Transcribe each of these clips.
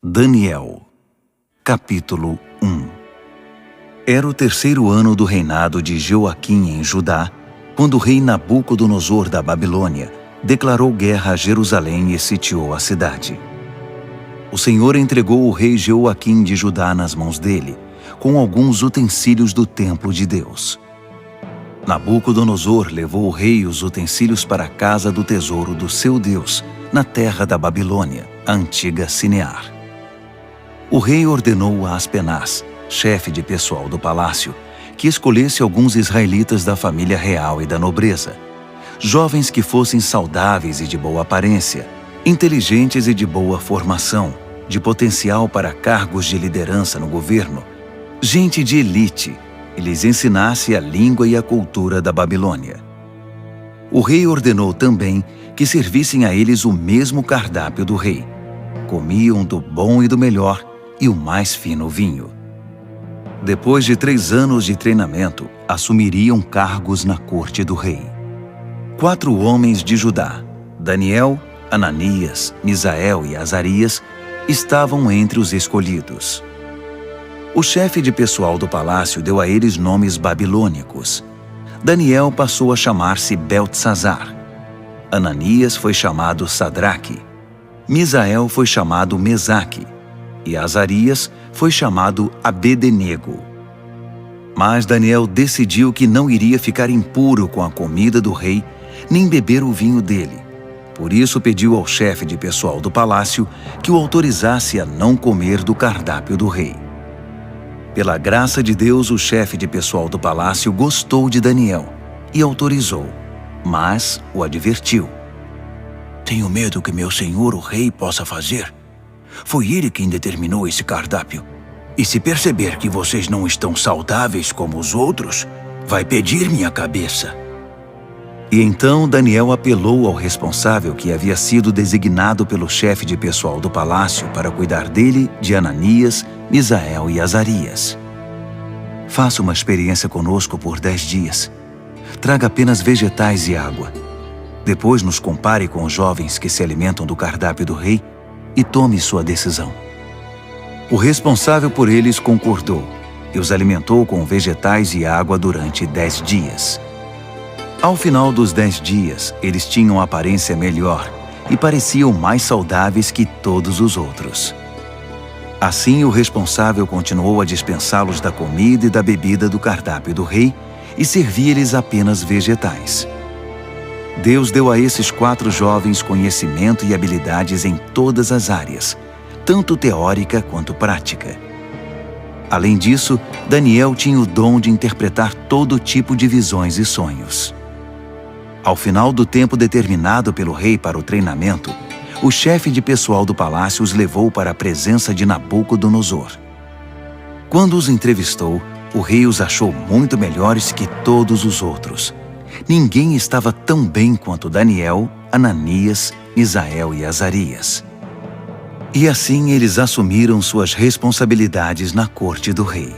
Daniel, capítulo 1. Era o 3º ano do reinado de Joaquim em Judá, quando o rei Nabucodonosor da Babilônia declarou guerra a Jerusalém e sitiou a cidade. O Senhor entregou o rei Joaquim de Judá nas mãos dele, com alguns utensílios do templo de Deus. Nabucodonosor levou o rei e os utensílios para a casa do tesouro do seu Deus, na terra da Babilônia, a antiga Sinear. O rei ordenou a Aspenaz, chefe de pessoal do palácio, que escolhesse alguns israelitas da família real e da nobreza, jovens que fossem saudáveis e de boa aparência, inteligentes e de boa formação, de potencial para cargos de liderança no governo, gente de elite, e lhes ensinasse a língua e a cultura da Babilônia. O rei ordenou também que servissem a eles o mesmo cardápio do rei. Comiam do bom e do melhor e o mais fino vinho. Depois de 3 anos de treinamento, assumiriam cargos na corte do rei. 4 homens de Judá, Daniel, Ananias, Misael e Azarias, estavam entre os escolhidos. O chefe de pessoal do palácio deu a eles nomes babilônicos. Daniel passou a chamar-se Beltesazar. Ananias foi chamado Sadraque. Misael foi chamado Mesaque. E Azarias foi chamado Abed-nego. Mas Daniel decidiu que não iria ficar impuro com a comida do rei, nem beber o vinho dele. Por isso pediu ao chefe de pessoal do palácio que o autorizasse a não comer do cardápio do rei. Pela graça de Deus, o chefe de pessoal do palácio gostou de Daniel e autorizou, mas o advertiu. Tenho medo que meu senhor o rei possa fazer. Foi ele quem determinou esse cardápio. E se perceber que vocês não estão saudáveis como os outros, vai pedir minha cabeça. E então Daniel apelou ao responsável que havia sido designado pelo chefe de pessoal do palácio para cuidar dele, de Ananias, Misael e Azarias. Faça uma experiência conosco por 10 dias. Traga apenas vegetais e água. Depois nos compare com os jovens que se alimentam do cardápio do rei e tome sua decisão. O responsável por eles concordou e os alimentou com vegetais e água durante 10 dias. Ao final dos 10 dias, eles tinham aparência melhor e pareciam mais saudáveis que todos os outros. Assim, o responsável continuou a dispensá-los da comida e da bebida do cardápio do rei e servia-lhes apenas vegetais. Deus deu a esses 4 jovens conhecimento e habilidades em todas as áreas, tanto teórica quanto prática. Além disso, Daniel tinha o dom de interpretar todo tipo de visões e sonhos. Ao final do tempo determinado pelo rei para o treinamento, o chefe de pessoal do palácio os levou para a presença de Nabucodonosor. Quando os entrevistou, o rei os achou muito melhores que todos os outros. Ninguém estava tão bem quanto Daniel, Ananias, Misael e Azarias. E assim eles assumiram suas responsabilidades na corte do rei.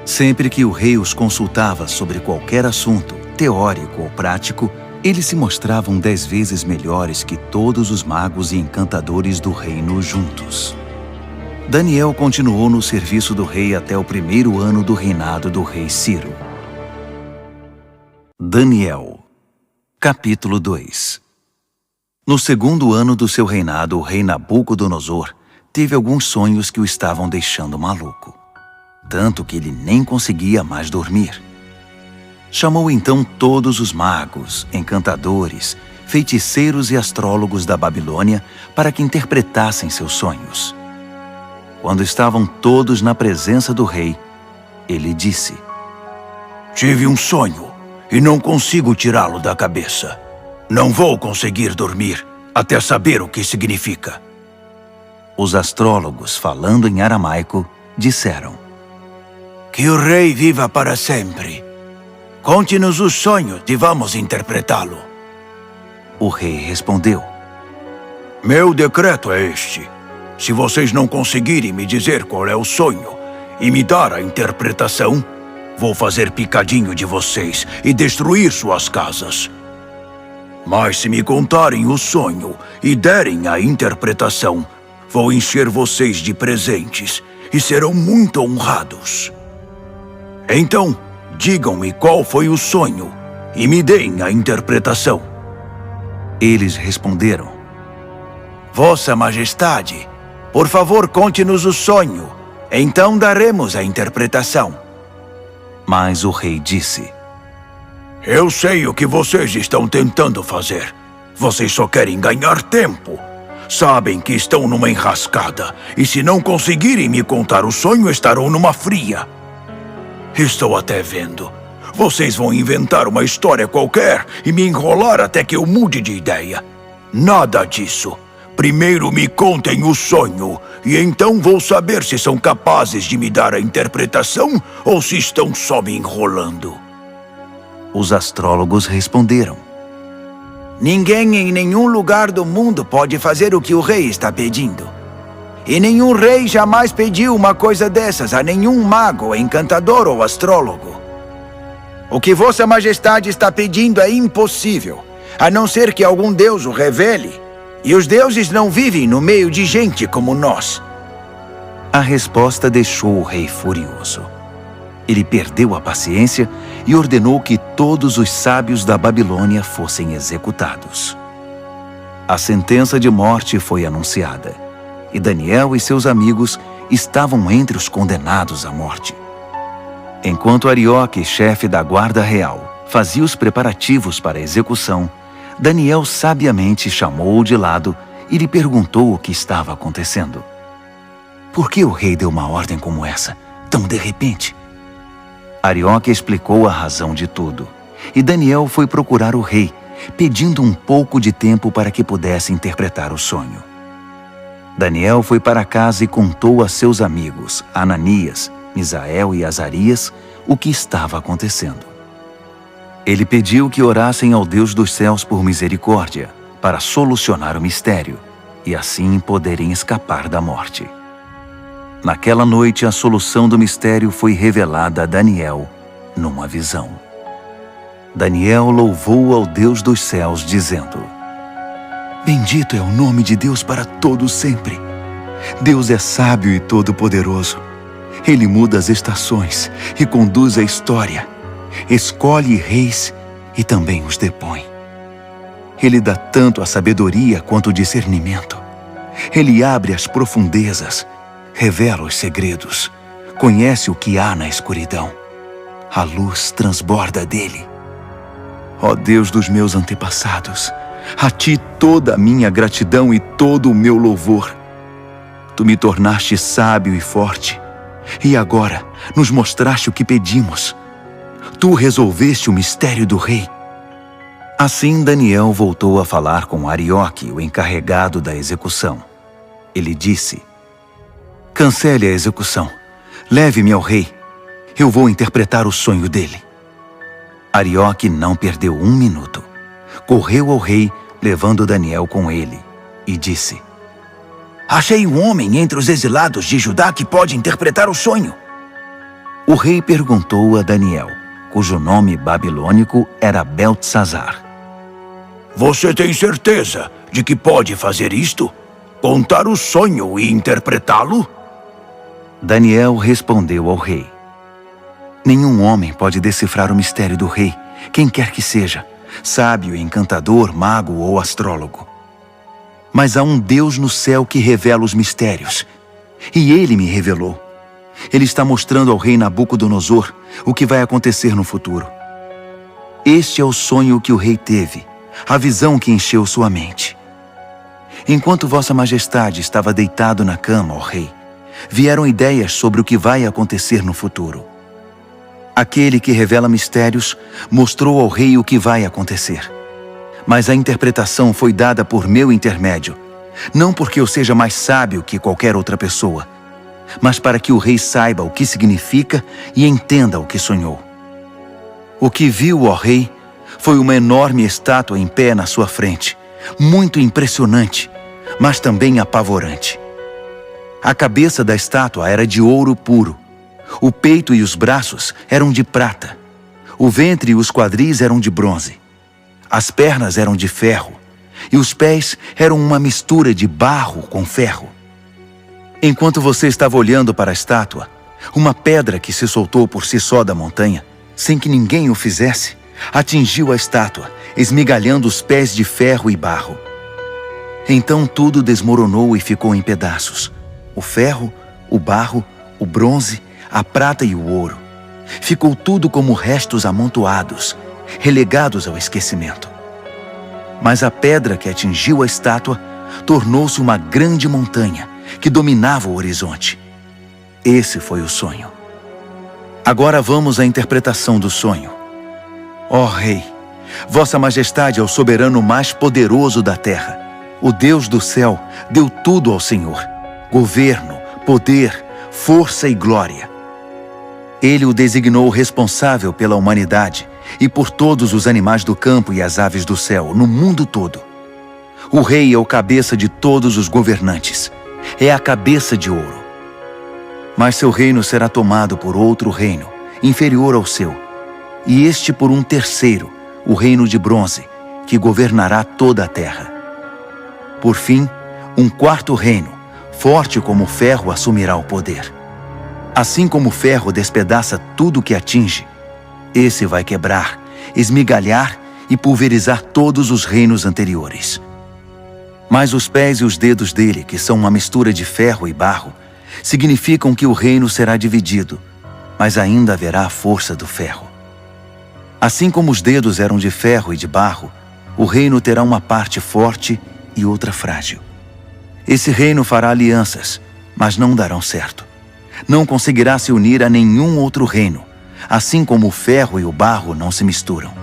Sempre que o rei os consultava sobre qualquer assunto, teórico ou prático, eles se mostravam 10 vezes melhores que todos os magos e encantadores do reino juntos. Daniel continuou no serviço do rei até o 1º ano do reinado do rei Ciro. Daniel, capítulo 2. No 2º ano do seu reinado, o rei Nabucodonosor teve alguns sonhos que o estavam deixando maluco, tanto que ele nem conseguia mais dormir. Chamou então todos os magos, encantadores, feiticeiros e astrólogos da Babilônia para que interpretassem seus sonhos. Quando estavam todos na presença do rei, ele disse: Tive um sonho e não consigo tirá-lo da cabeça. Não vou conseguir dormir até saber o que significa. Os astrólogos, falando em aramaico, disseram: Que o rei viva para sempre. Conte-nos os sonhos e vamos interpretá-lo. O rei respondeu: Meu decreto é este. Se vocês não conseguirem me dizer qual é o sonho e me dar a interpretação, vou fazer picadinho de vocês e destruir suas casas. Mas se me contarem o sonho e derem a interpretação, vou encher vocês de presentes e serão muito honrados. Então, digam-me qual foi o sonho e me deem a interpretação. Eles responderam: Vossa Majestade, por favor, conte-nos o sonho. Então daremos a interpretação. Mas o rei disse: Eu sei o que vocês estão tentando fazer. Vocês só querem ganhar tempo. Sabem que estão numa enrascada, e se não conseguirem me contar o sonho, estarão numa fria. Estou até vendo. Vocês vão inventar uma história qualquer e me enrolar até que eu mude de ideia. Nada disso. Primeiro me contem o sonho, e então vou saber se são capazes de me dar a interpretação ou se estão só me enrolando. Os astrólogos responderam: Ninguém em nenhum lugar do mundo pode fazer o que o rei está pedindo. E nenhum rei jamais pediu uma coisa dessas a nenhum mago, encantador ou astrólogo. O que Vossa Majestade está pedindo é impossível, a não ser que algum deus o revele. E os deuses não vivem no meio de gente como nós. A resposta deixou o rei furioso. Ele perdeu a paciência e ordenou que todos os sábios da Babilônia fossem executados. A sentença de morte foi anunciada, e Daniel e seus amigos estavam entre os condenados à morte. Enquanto Arioque, chefe da guarda real, fazia os preparativos para a execução, Daniel sabiamente chamou-o de lado e lhe perguntou o que estava acontecendo. Por que o rei deu uma ordem como essa, tão de repente? Arioque explicou a razão de tudo, e Daniel foi procurar o rei, pedindo um pouco de tempo para que pudesse interpretar o sonho. Daniel foi para casa e contou a seus amigos, Ananias, Misael e Azarias, o que estava acontecendo. Ele pediu que orassem ao Deus dos céus por misericórdia, para solucionar o mistério, e assim poderem escapar da morte. Naquela noite, a solução do mistério foi revelada a Daniel numa visão. Daniel louvou ao Deus dos céus, dizendo: Bendito é o nome de Deus para todo sempre. Deus é sábio e todo-poderoso. Ele muda as estações e conduz a história. Escolhe reis e também os depõe. Ele dá tanto a sabedoria quanto o discernimento. Ele abre as profundezas, revela os segredos, conhece o que há na escuridão. A luz transborda dele. Ó Deus dos meus antepassados, a ti toda a minha gratidão e todo o meu louvor. Tu me tornaste sábio e forte, e agora nos mostraste o que pedimos. Tu resolveste o mistério do rei. Assim Daniel voltou a falar com Arioque, o encarregado da execução. Ele disse: Cancele a execução. Leve-me ao rei. Eu vou interpretar o sonho dele. Arioque não perdeu um minuto. Correu ao rei, levando Daniel com ele, e disse: Achei um homem entre os exilados de Judá que pode interpretar o sonho. O rei perguntou a Daniel, cujo nome babilônico era Beltesazar: Você tem certeza de que pode fazer isto? Contar o sonho e interpretá-lo? Daniel respondeu ao rei: Nenhum homem pode decifrar o mistério do rei, quem quer que seja, sábio, encantador, mago ou astrólogo. Mas há um Deus no céu que revela os mistérios, e ele me revelou. Ele está mostrando ao rei Nabucodonosor o que vai acontecer no futuro. Este é o sonho que o rei teve, a visão que encheu sua mente. Enquanto Vossa Majestade estava deitado na cama, ó rei, vieram ideias sobre o que vai acontecer no futuro. Aquele que revela mistérios mostrou ao rei o que vai acontecer. Mas a interpretação foi dada por meu intermédio, não porque eu seja mais sábio que qualquer outra pessoa, mas para que o rei saiba o que significa e entenda o que sonhou. O que viu, ó rei, foi uma enorme estátua em pé na sua frente, muito impressionante, mas também apavorante. A cabeça da estátua era de ouro puro, o peito e os braços eram de prata, o ventre e os quadris eram de bronze, as pernas eram de ferro, e os pés eram uma mistura de barro com ferro. Enquanto você estava olhando para a estátua, uma pedra que se soltou por si só da montanha, sem que ninguém o fizesse, atingiu a estátua, esmigalhando os pés de ferro e barro. Então tudo desmoronou e ficou em pedaços. O ferro, o barro, o bronze, a prata e o ouro. Ficou tudo como restos amontoados, relegados ao esquecimento. Mas a pedra que atingiu a estátua tornou-se uma grande montanha que dominava o horizonte. Esse foi o sonho. Agora vamos à interpretação do sonho. Ó Rei, Vossa Majestade é o soberano mais poderoso da terra. O Deus do céu deu tudo ao Senhor: governo, poder, força e glória. Ele o designou responsável pela humanidade e por todos os animais do campo e as aves do céu, no mundo todo. O rei é o cabeça de todos os governantes. É a cabeça de ouro. Mas seu reino será tomado por outro reino, inferior ao seu, e este por um terceiro, o reino de bronze, que governará toda a terra. Por fim, um quarto reino, forte como o ferro, assumirá o poder. Assim como o ferro despedaça tudo que atinge, esse vai quebrar, esmigalhar e pulverizar todos os reinos anteriores. Mas os pés e os dedos dele, que são uma mistura de ferro e barro, significam que o reino será dividido, mas ainda haverá a força do ferro. Assim como os dedos eram de ferro e de barro, o reino terá uma parte forte e outra frágil. Esse reino fará alianças, mas não darão certo. Não conseguirá se unir a nenhum outro reino, assim como o ferro e o barro não se misturam.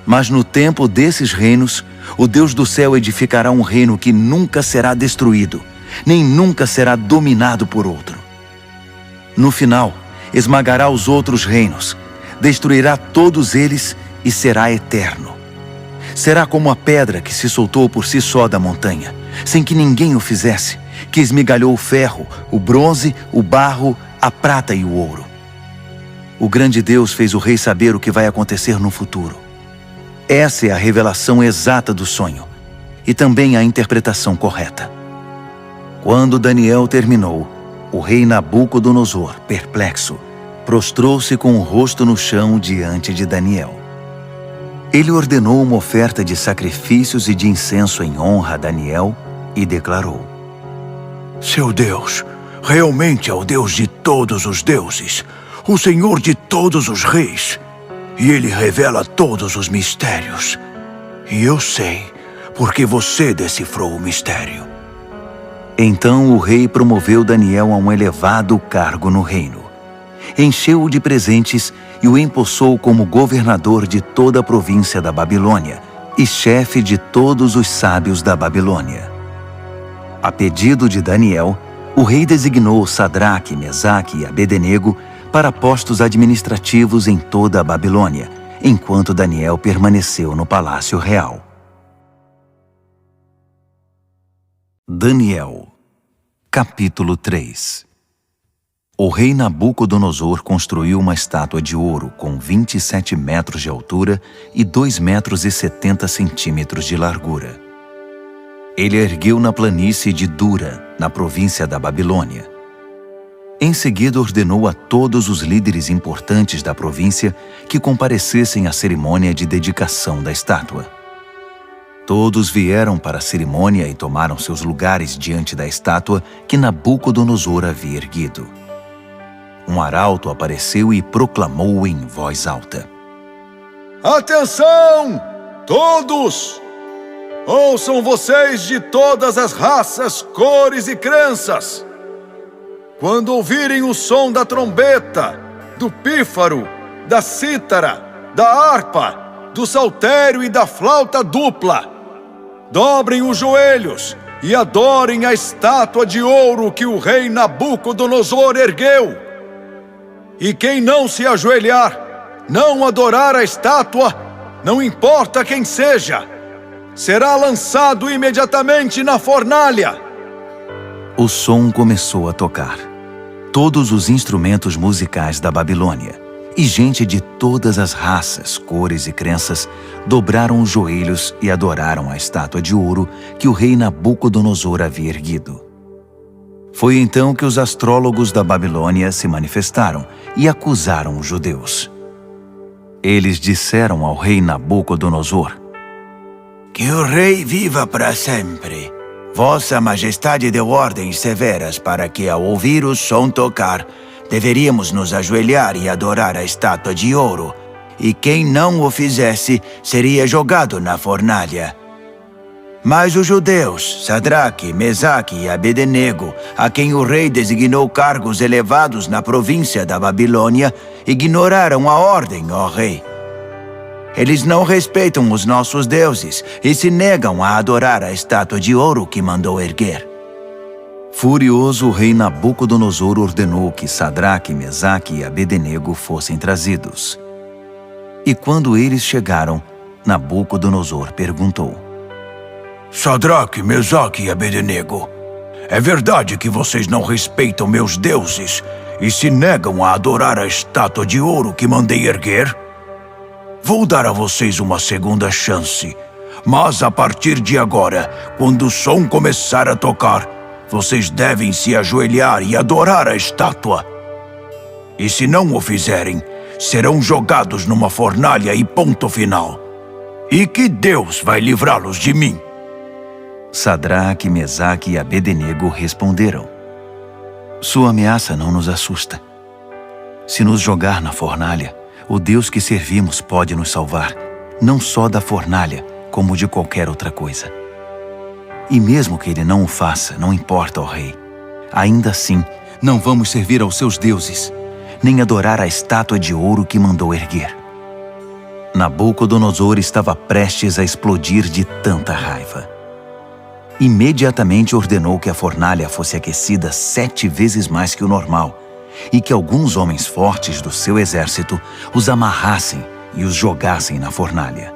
Mas no tempo desses reinos, o Deus do céu edificará um reino que nunca será destruído, nem nunca será dominado por outro. No final, esmagará os outros reinos, destruirá todos eles e será eterno. Será como a pedra que se soltou por si só da montanha, sem que ninguém o fizesse, que esmigalhou o ferro, o bronze, o barro, a prata e o ouro. O grande Deus fez o rei saber o que vai acontecer no futuro. Essa é a revelação exata do sonho, e também a interpretação correta. Quando Daniel terminou, o rei Nabucodonosor, perplexo, prostrou-se com o rosto no chão diante de Daniel. Ele ordenou uma oferta de sacrifícios e de incenso em honra a Daniel e declarou: Seu Deus realmente é o Deus de todos os deuses, o Senhor de todos os reis, e Ele revela todos os mistérios. E eu sei, porque você decifrou o mistério. Então o rei promoveu Daniel a um elevado cargo no reino. Encheu-o de presentes e o empossou como governador de toda a província da Babilônia e chefe de todos os sábios da Babilônia. A pedido de Daniel, o rei designou Sadraque, Mesaque e Abednego para postos administrativos em toda a Babilônia, enquanto Daniel permaneceu no palácio real. Daniel, capítulo 3. O rei Nabucodonosor construiu uma estátua de ouro com 27 metros de altura e 2,70 metros de largura. Ele a ergueu na planície de Dura, na província da Babilônia. Em seguida ordenou a todos os líderes importantes da província que comparecessem à cerimônia de dedicação da estátua. Todos vieram para a cerimônia e tomaram seus lugares diante da estátua que Nabucodonosor havia erguido. Um arauto apareceu e proclamou em voz alta: Atenção, todos! Ouçam vocês de todas as raças, cores e crenças! Quando ouvirem o som da trombeta, do pífaro, da cítara, da harpa, do saltério e da flauta dupla, dobrem os joelhos e adorem a estátua de ouro que o rei Nabucodonosor ergueu. E quem não se ajoelhar, não adorar a estátua, não importa quem seja, será lançado imediatamente na fornalha. O som começou a tocar. Todos os instrumentos musicais da Babilônia e gente de todas as raças, cores e crenças dobraram os joelhos e adoraram a estátua de ouro que o rei Nabucodonosor havia erguido. Foi então que os astrólogos da Babilônia se manifestaram e acusaram os judeus. Eles disseram ao rei Nabucodonosor: Que o rei viva para sempre. Vossa Majestade deu ordens severas para que, ao ouvir o som tocar, deveríamos nos ajoelhar e adorar a estátua de ouro, e quem não o fizesse seria jogado na fornalha. Mas os judeus, Sadraque, Mesaque e Abednego, a quem o rei designou cargos elevados na província da Babilônia, ignoraram a ordem, ó rei. Eles não respeitam os nossos deuses e se negam a adorar a estátua de ouro que mandou erguer. Furioso, o rei Nabucodonosor ordenou que Sadraque, Mesaque e Abednego fossem trazidos. E quando eles chegaram, Nabucodonosor perguntou: Sadraque, Mesaque e Abednego, é verdade que vocês não respeitam meus deuses e se negam a adorar a estátua de ouro que mandei erguer? Vou dar a vocês uma segunda chance, mas a partir de agora, quando o som começar a tocar, vocês devem se ajoelhar e adorar a estátua. E se não o fizerem, serão jogados numa fornalha e ponto final. E que Deus vai livrá-los de mim? Sadraque, Mesaque e Abednego responderam: Sua ameaça não nos assusta. Se nos jogar na fornalha, o Deus que servimos pode nos salvar, não só da fornalha, como de qualquer outra coisa. E mesmo que ele não o faça, não importa, ó rei. Ainda assim, não vamos servir aos seus deuses, nem adorar a estátua de ouro que mandou erguer. Nabucodonosor estava prestes a explodir de tanta raiva. Imediatamente ordenou que a fornalha fosse aquecida 7 vezes mais que o normal, e que alguns homens fortes do seu exército os amarrassem e os jogassem na fornalha.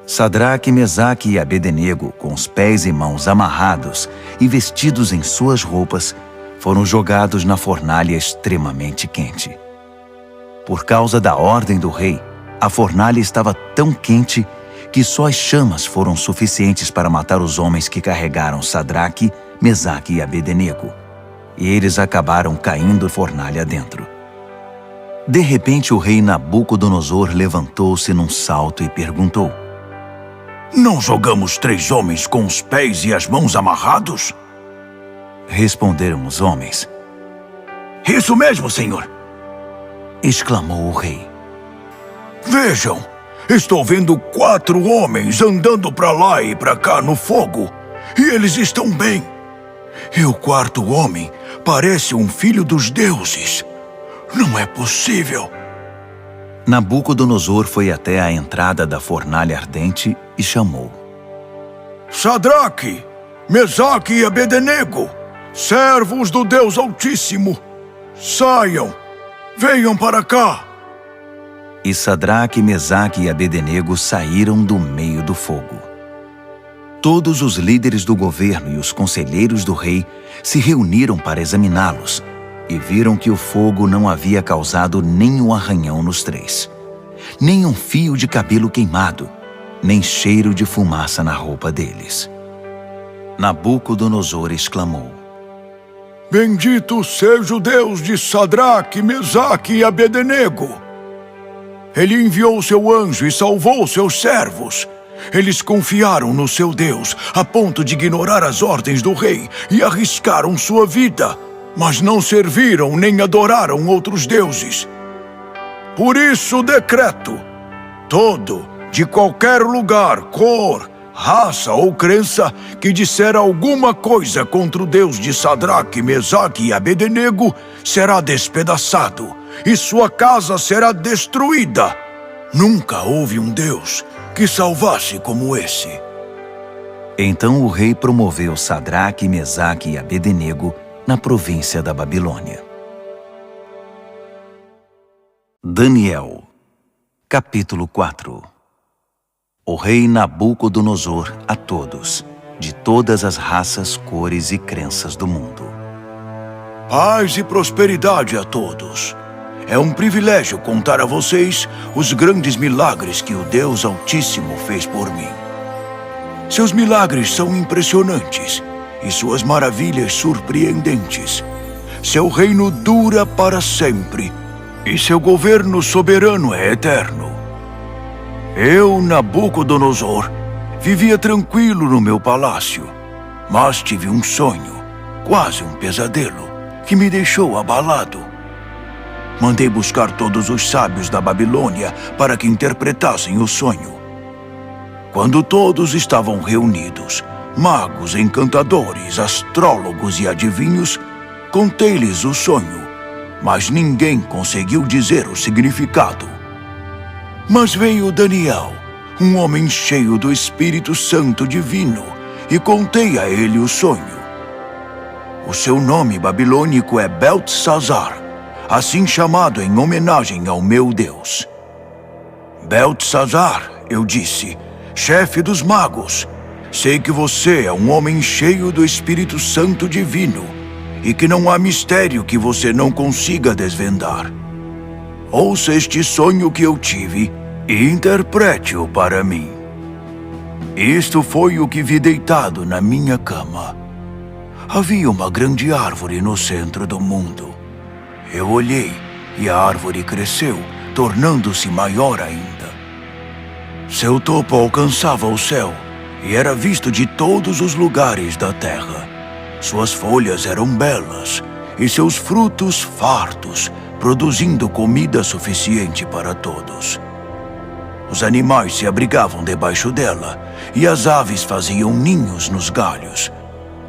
Sadraque, Mesaque e Abednego, com os pés e mãos amarrados e vestidos em suas roupas, foram jogados na fornalha extremamente quente. Por causa da ordem do rei, a fornalha estava tão quente que só as chamas foram suficientes para matar os homens que carregaram Sadraque, Mesaque e Abednego. E eles acabaram caindo fornalha dentro. De repente, o rei Nabucodonosor levantou-se num salto e perguntou: Não jogamos 3 homens com os pés e as mãos amarrados? Responderam os homens. Isso mesmo, senhor! Exclamou o rei. Vejam, estou vendo 4 homens andando para lá e para cá no fogo, e eles estão bem. E o 4º homem parece um filho dos deuses. Não é possível. Nabucodonosor foi até a entrada da fornalha ardente e chamou: Sadraque, Mesaque e Abednego, servos do Deus Altíssimo, saiam, venham para cá. E Sadraque, Mesaque e Abednego saíram do meio do fogo. Todos os líderes do governo e os conselheiros do rei se reuniram para examiná-los e viram que o fogo não havia causado nenhum arranhão nos 3, nem um fio de cabelo queimado, nem cheiro de fumaça na roupa deles. Nabucodonosor exclamou: Bendito seja o Deus de Sadraque, Mesaque e Abednego! Ele enviou seu anjo e salvou seus servos. Eles confiaram no seu Deus a ponto de ignorar as ordens do rei e arriscaram sua vida, mas não serviram nem adoraram outros deuses. Por isso decreto: todo, de qualquer lugar, cor, raça ou crença, que disser alguma coisa contra o Deus de Sadraque, Mesaque e Abednego, será despedaçado, e sua casa será destruída. Nunca houve um Deus que salvasse como esse. Então o rei promoveu Sadraque, Mesaque e Abednego na província da Babilônia. Daniel, capítulo 4. O rei Nabucodonosor a todos, de todas as raças, cores e crenças do mundo. Paz e prosperidade a todos. É um privilégio contar a vocês os grandes milagres que o Deus Altíssimo fez por mim. Seus milagres são impressionantes, e suas maravilhas surpreendentes. Seu reino dura para sempre e seu governo soberano é eterno. Eu, Nabucodonosor, vivia tranquilo no meu palácio, mas tive um sonho, quase um pesadelo, que me deixou abalado. Mandei buscar todos os sábios da Babilônia para que interpretassem o sonho. Quando todos estavam reunidos, magos, encantadores, astrólogos e adivinhos, contei-lhes o sonho, mas ninguém conseguiu dizer o significado. Mas veio Daniel, um homem cheio do Espírito Santo divino, e contei a ele o sonho. O seu nome babilônico é Beltesazar, assim chamado em homenagem ao meu Deus. Beltesazar, eu disse, chefe dos magos, sei que você é um homem cheio do Espírito Santo divino e que não há mistério que você não consiga desvendar. Ouça este sonho que eu tive e interprete-o para mim. Isto foi o que vi deitado na minha cama. Havia uma grande árvore no centro do mundo. Eu olhei e a árvore cresceu, tornando-se maior ainda. Seu topo alcançava o céu e era visto de todos os lugares da terra. Suas folhas eram belas e seus frutos fartos, produzindo comida suficiente para todos. Os animais se abrigavam debaixo dela e as aves faziam ninhos nos galhos.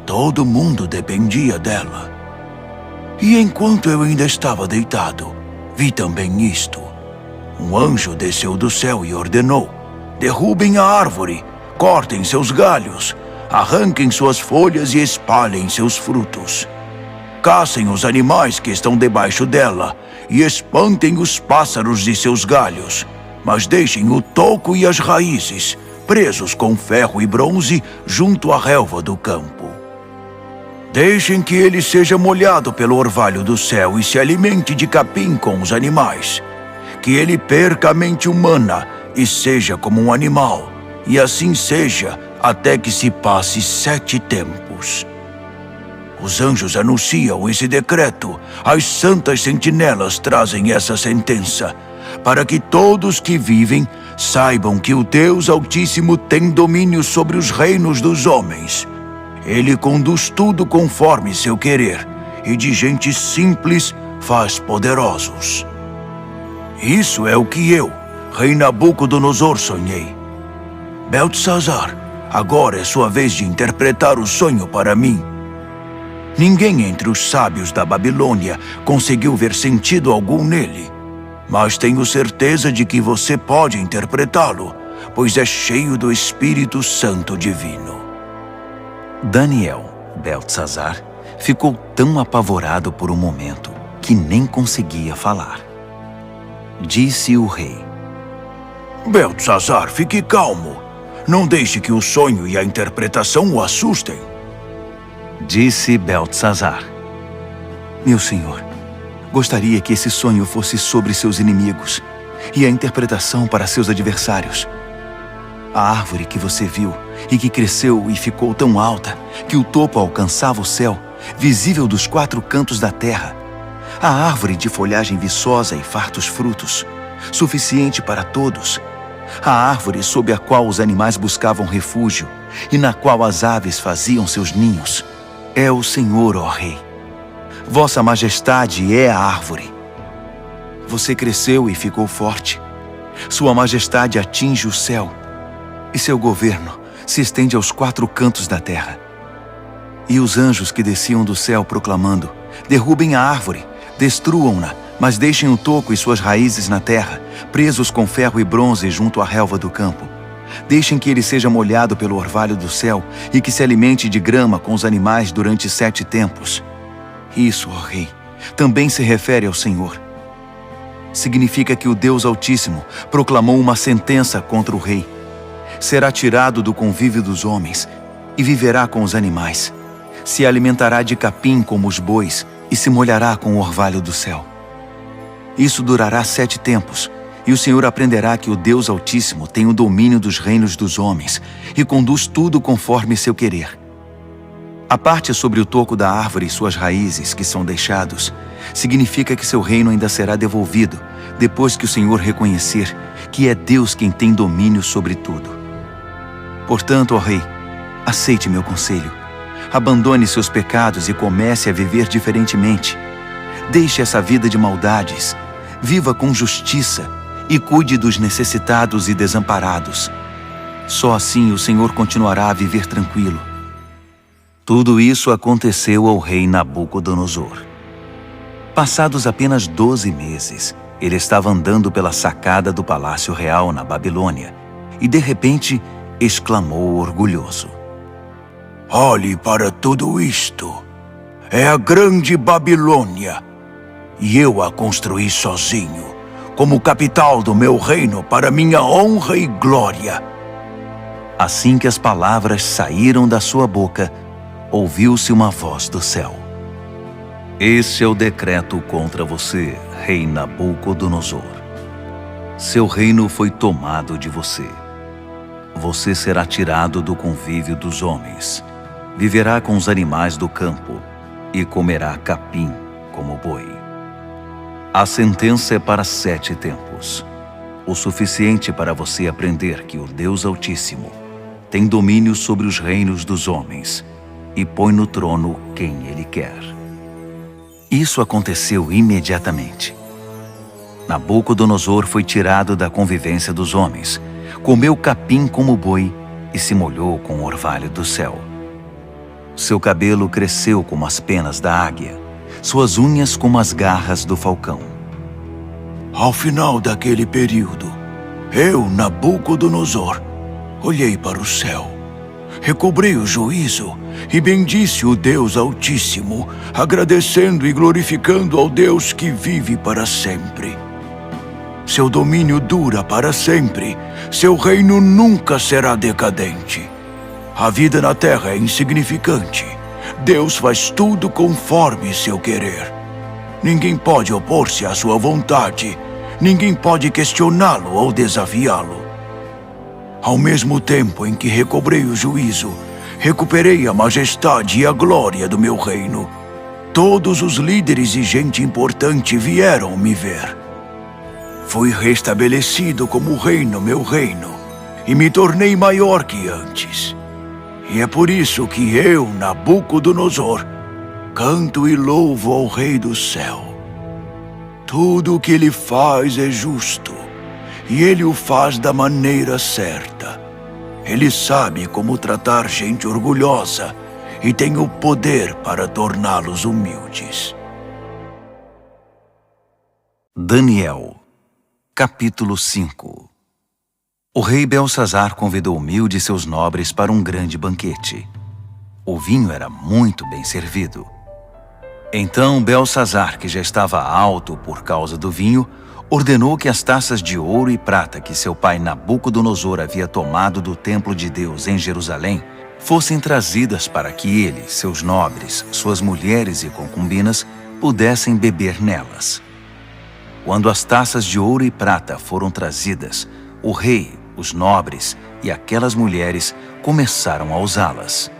Todo mundo dependia dela. E enquanto eu ainda estava deitado, vi também isto. Um anjo desceu do céu e ordenou: derrubem a árvore, cortem seus galhos, arranquem suas folhas e espalhem seus frutos. Caçem os animais que estão debaixo dela e espantem os pássaros de seus galhos, mas deixem o toco e as raízes presos com ferro e bronze junto à relva do campo. Deixem que ele seja molhado pelo orvalho do céu e se alimente de capim com os animais. Que ele perca a mente humana e seja como um animal, e assim seja até que se passe 7 tempos. Os anjos anunciam esse decreto, as santas sentinelas trazem essa sentença, para que todos que vivem saibam que o Deus Altíssimo tem domínio sobre os reinos dos homens. Ele conduz tudo conforme seu querer, e de gente simples faz poderosos. Isso é o que eu, rei Nabucodonosor, sonhei. Beltesazar, agora é sua vez de interpretar o sonho para mim. Ninguém entre os sábios da Babilônia conseguiu ver sentido algum nele, mas tenho certeza de que você pode interpretá-lo, pois é cheio do Espírito Santo divino. Daniel, Beltesazar, ficou tão apavorado por um momento que nem conseguia falar. Disse o rei: Beltesazar, fique calmo. Não deixe que o sonho e a interpretação o assustem. Disse Beltesazar: meu senhor, gostaria que esse sonho fosse sobre seus inimigos e a interpretação para seus adversários. A árvore que você viu e que cresceu e ficou tão alta que o topo alcançava o céu, visível dos 4 cantos da terra. A árvore de folhagem viçosa e fartos frutos, suficiente para todos. A árvore sob a qual os animais buscavam refúgio e na qual as aves faziam seus ninhos. É o Senhor, ó Rei. Vossa Majestade é a árvore. Você cresceu e ficou forte. Sua Majestade atinge o céu e seu governo se estende aos 4 cantos da terra. E os anjos que desciam do céu proclamando: derrubem a árvore, destruam-na, mas deixem o toco e suas raízes na terra, presos com ferro e bronze junto à relva do campo. Deixem que ele seja molhado pelo orvalho do céu e que se alimente de grama com os animais durante 7 tempos. Isso, ó Rei, também se refere ao Senhor. Significa que o Deus Altíssimo proclamou uma sentença contra o rei. Será tirado do convívio dos homens e viverá com os animais. Se alimentará de capim como os bois e se molhará com o orvalho do céu. Isso durará 7 tempos, e o Senhor aprenderá que o Deus Altíssimo tem o domínio dos reinos dos homens e conduz tudo conforme seu querer. A parte sobre o toco da árvore e suas raízes que são deixados, significa que seu reino ainda será devolvido, depois que o Senhor reconhecer que é Deus quem tem domínio sobre tudo. Portanto, ó rei, aceite meu conselho. Abandone seus pecados e comece a viver diferentemente. Deixe essa vida de maldades, viva com justiça e cuide dos necessitados e desamparados. Só assim o Senhor continuará a viver tranquilo. Tudo isso aconteceu ao rei Nabucodonosor. Passados apenas 12 meses, ele estava andando pela sacada do Palácio Real na Babilônia e, de repente, exclamou orgulhoso: Olhe para tudo isto. É a grande Babilônia. E eu a construí sozinho, como capital do meu reino para minha honra e glória. Assim que as palavras saíram da sua boca, ouviu-se uma voz do céu: Este é o decreto contra você, rei Nabucodonosor. Seu reino foi tomado de você. Você será tirado do convívio dos homens, viverá com os animais do campo e comerá capim como boi. A sentença é para 7 tempos, o suficiente para você aprender que o Deus Altíssimo tem domínio sobre os reinos dos homens e põe no trono quem Ele quer. Isso aconteceu imediatamente. Nabucodonosor foi tirado da convivência dos homens, comeu capim como boi e se molhou com o orvalho do céu. Seu cabelo cresceu como as penas da águia, suas unhas como as garras do falcão. Ao final daquele período, eu, Nabucodonosor, olhei para o céu, recobrei o juízo e bendisse o Deus Altíssimo, agradecendo e glorificando ao Deus que vive para sempre. Seu domínio dura para sempre, seu reino nunca será decadente. A vida na terra é insignificante. Deus faz tudo conforme seu querer. Ninguém pode opor-se à sua vontade. Ninguém pode questioná-lo ou desafiá-lo. Ao mesmo tempo em que recobrei o juízo, recuperei a majestade e a glória do meu reino. Todos os líderes e gente importante vieram me ver. Fui restabelecido como rei no meu reino e me tornei maior que antes. E é por isso que eu, Nabucodonosor, canto e louvo ao Rei do céu. Tudo o que ele faz é justo, e ele o faz da maneira certa. Ele sabe como tratar gente orgulhosa e tem o poder para torná-los humildes. Daniel, capítulo 5. O rei Belsazar convidou 1000 de seus nobres para um grande banquete. O vinho era muito bem servido. Então Belsazar, que já estava alto por causa do vinho, ordenou que as taças de ouro e prata que seu pai Nabucodonosor havia tomado do templo de Deus em Jerusalém fossem trazidas para que ele, seus nobres, suas mulheres e concubinas pudessem beber nelas. Quando as taças de ouro e prata foram trazidas, o rei, os nobres e aquelas mulheres começaram a usá-las.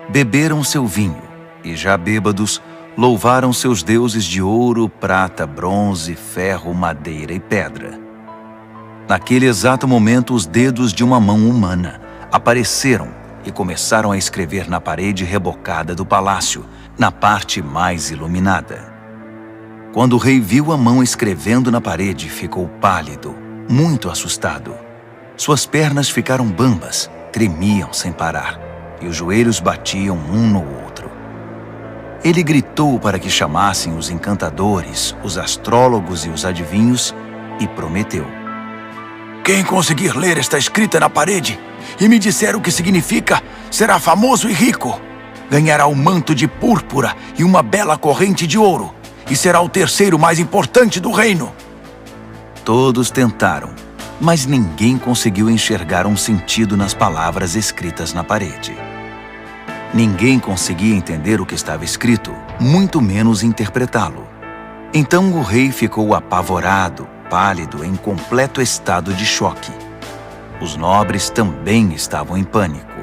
Beberam seu vinho e, já bêbados, louvaram seus deuses de ouro, prata, bronze, ferro, madeira e pedra. Naquele exato momento, os dedos de uma mão humana apareceram e começaram a escrever na parede rebocada do palácio, na parte mais iluminada. Quando o rei viu a mão escrevendo na parede, ficou pálido, muito assustado. Suas pernas ficaram bambas, tremiam sem parar, e os joelhos batiam um no outro. Ele gritou para que chamassem os encantadores, os astrólogos e os adivinhos, e prometeu: Quem conseguir ler esta escrita na parede e me disser o que significa, será famoso e rico. Ganhará um manto de púrpura e uma bela corrente de ouro, e será o terceiro mais importante do reino. Todos tentaram, mas ninguém conseguiu enxergar um sentido nas palavras escritas na parede. Ninguém conseguia entender o que estava escrito, muito menos interpretá-lo. Então o rei ficou apavorado, pálido, em completo estado de choque. Os nobres também estavam em pânico.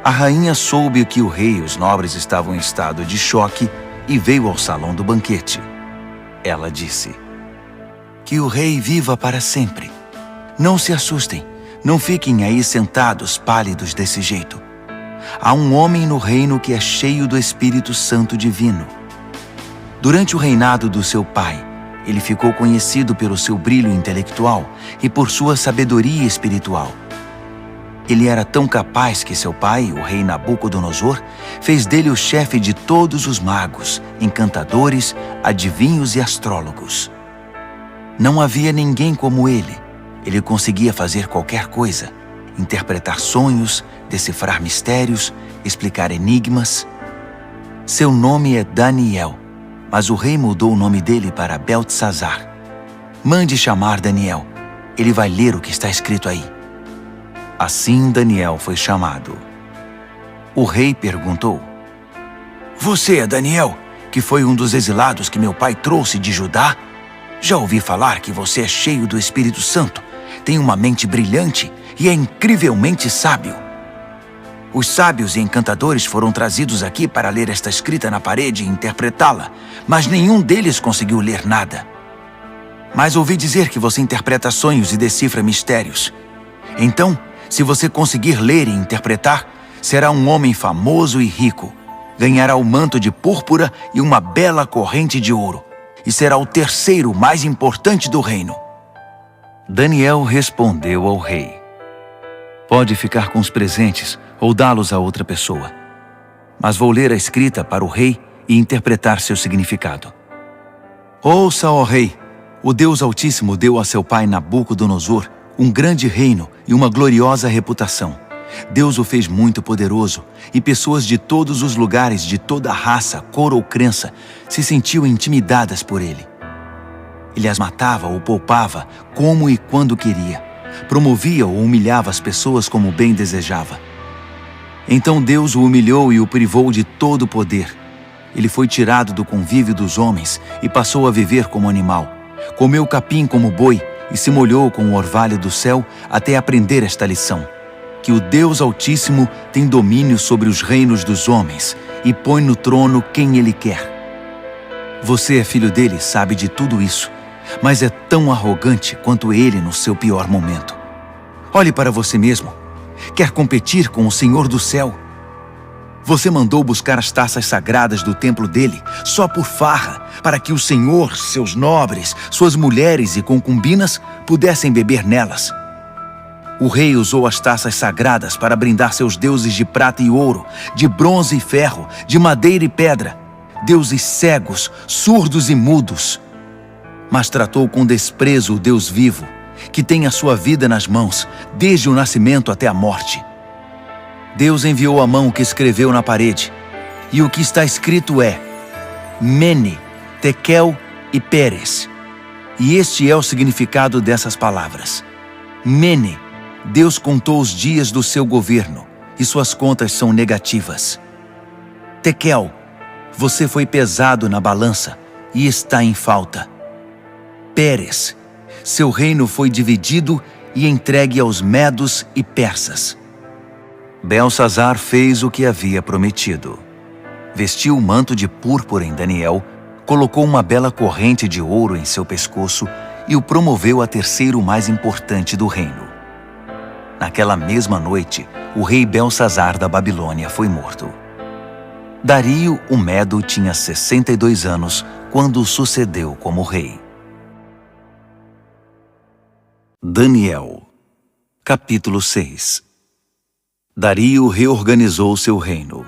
A rainha soube que o rei e os nobres estavam em estado de choque e veio ao salão do banquete. Ela disse: "Que o rei viva para sempre. Não se assustem, não fiquem aí sentados pálidos desse jeito. Há um homem no reino que é cheio do Espírito Santo divino. Durante o reinado do seu pai, ele ficou conhecido pelo seu brilho intelectual e por sua sabedoria espiritual. Ele era tão capaz que seu pai, o rei Nabucodonosor, fez dele o chefe de todos os magos, encantadores, adivinhos e astrólogos. Não havia ninguém como ele. Ele conseguia fazer qualquer coisa: interpretar sonhos, decifrar mistérios, explicar enigmas. Seu nome é Daniel, mas o rei mudou o nome dele para Beltesazar. Mande chamar Daniel. Ele vai ler o que está escrito aí." Assim Daniel foi chamado. O rei perguntou: "Você é Daniel, que foi um dos exilados que meu pai trouxe de Judá? Já ouvi falar que você é cheio do Espírito Santo, tem uma mente brilhante e é incrivelmente sábio. Os sábios e encantadores foram trazidos aqui para ler esta escrita na parede e interpretá-la, mas nenhum deles conseguiu ler nada. Mas ouvi dizer que você interpreta sonhos e decifra mistérios. Então, se você conseguir ler e interpretar, será um homem famoso e rico. Ganhará o manto de púrpura e uma bela corrente de ouro, e será o terceiro mais importante do reino." Daniel respondeu ao rei: "Pode ficar com os presentes ou dá-los a outra pessoa. Mas vou ler a escrita para o rei e interpretar seu significado. Ouça, ó rei, o Deus Altíssimo deu a seu pai Nabucodonosor um grande reino e uma gloriosa reputação. Deus o fez muito poderoso, e pessoas de todos os lugares, de toda raça, cor ou crença, se sentiam intimidadas por ele. Ele as matava ou poupava, como e quando queria. Promovia ou humilhava as pessoas como bem desejava. Então Deus o humilhou e o privou de todo o poder. Ele foi tirado do convívio dos homens e passou a viver como animal. Comeu capim como boi e se molhou com o orvalho do céu até aprender esta lição: que o Deus Altíssimo tem domínio sobre os reinos dos homens e põe no trono quem ele quer. Você é filho dele, sabe de tudo isso, mas é tão arrogante quanto ele no seu pior momento. Olhe para você mesmo. Quer competir com o Senhor do céu? Você mandou buscar as taças sagradas do templo dele só por farra, para que o Senhor, seus nobres, suas mulheres e concubinas pudessem beber nelas. O rei usou as taças sagradas para brindar seus deuses de prata e ouro, de bronze e ferro, de madeira e pedra, deuses cegos, surdos e mudos. Mas tratou com desprezo o Deus vivo, que tem a sua vida nas mãos, desde o nascimento até a morte. Deus enviou a mão que escreveu na parede, e o que está escrito é: Mene, Tekel e Peres. E este é o significado dessas palavras. Mene, Deus contou os dias do seu governo, e suas contas são negativas. Tekel, você foi pesado na balança e está em falta. Peres, seu reino foi dividido e entregue aos medos e persas. Beltesazar fez o que havia prometido. Vestiu o manto de púrpura em Daniel, colocou uma bela corrente de ouro em seu pescoço e o promoveu a terceiro mais importante do reino. Naquela mesma noite, o rei Beltesazar da Babilônia foi morto. Dario, o Medo, tinha 62 anos quando o sucedeu como rei. Daniel, capítulo 6. Dario reorganizou seu reino.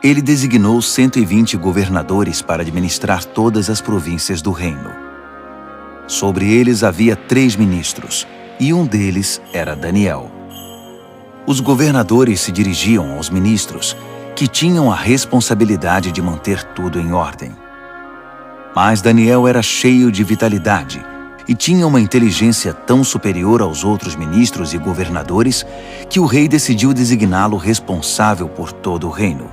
Ele designou 120 governadores para administrar todas as províncias do reino. Sobre eles havia 3 ministros, e um deles era Daniel. Os governadores se dirigiam aos ministros, que tinham a responsabilidade de manter tudo em ordem. Mas Daniel era cheio de vitalidade e tinha uma inteligência tão superior aos outros ministros e governadores que o rei decidiu designá-lo responsável por todo o reino.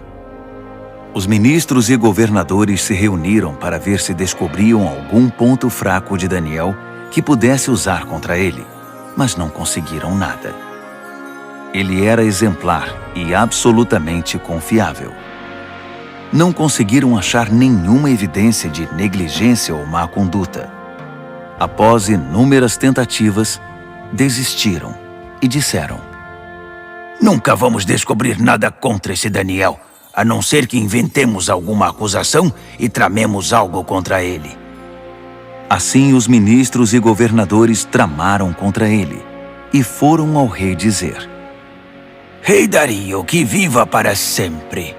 Os ministros e governadores se reuniram para ver se descobriam algum ponto fraco de Daniel que pudesse usar contra ele, mas não conseguiram nada. Ele era exemplar e absolutamente confiável. Não conseguiram achar nenhuma evidência de negligência ou má conduta. Após inúmeras tentativas, desistiram e disseram: Nunca vamos descobrir nada contra esse Daniel, a não ser que inventemos alguma acusação e tramemos algo contra ele. Assim, os ministros e governadores tramaram contra ele e foram ao rei dizer: Rei Dario, que viva para sempre!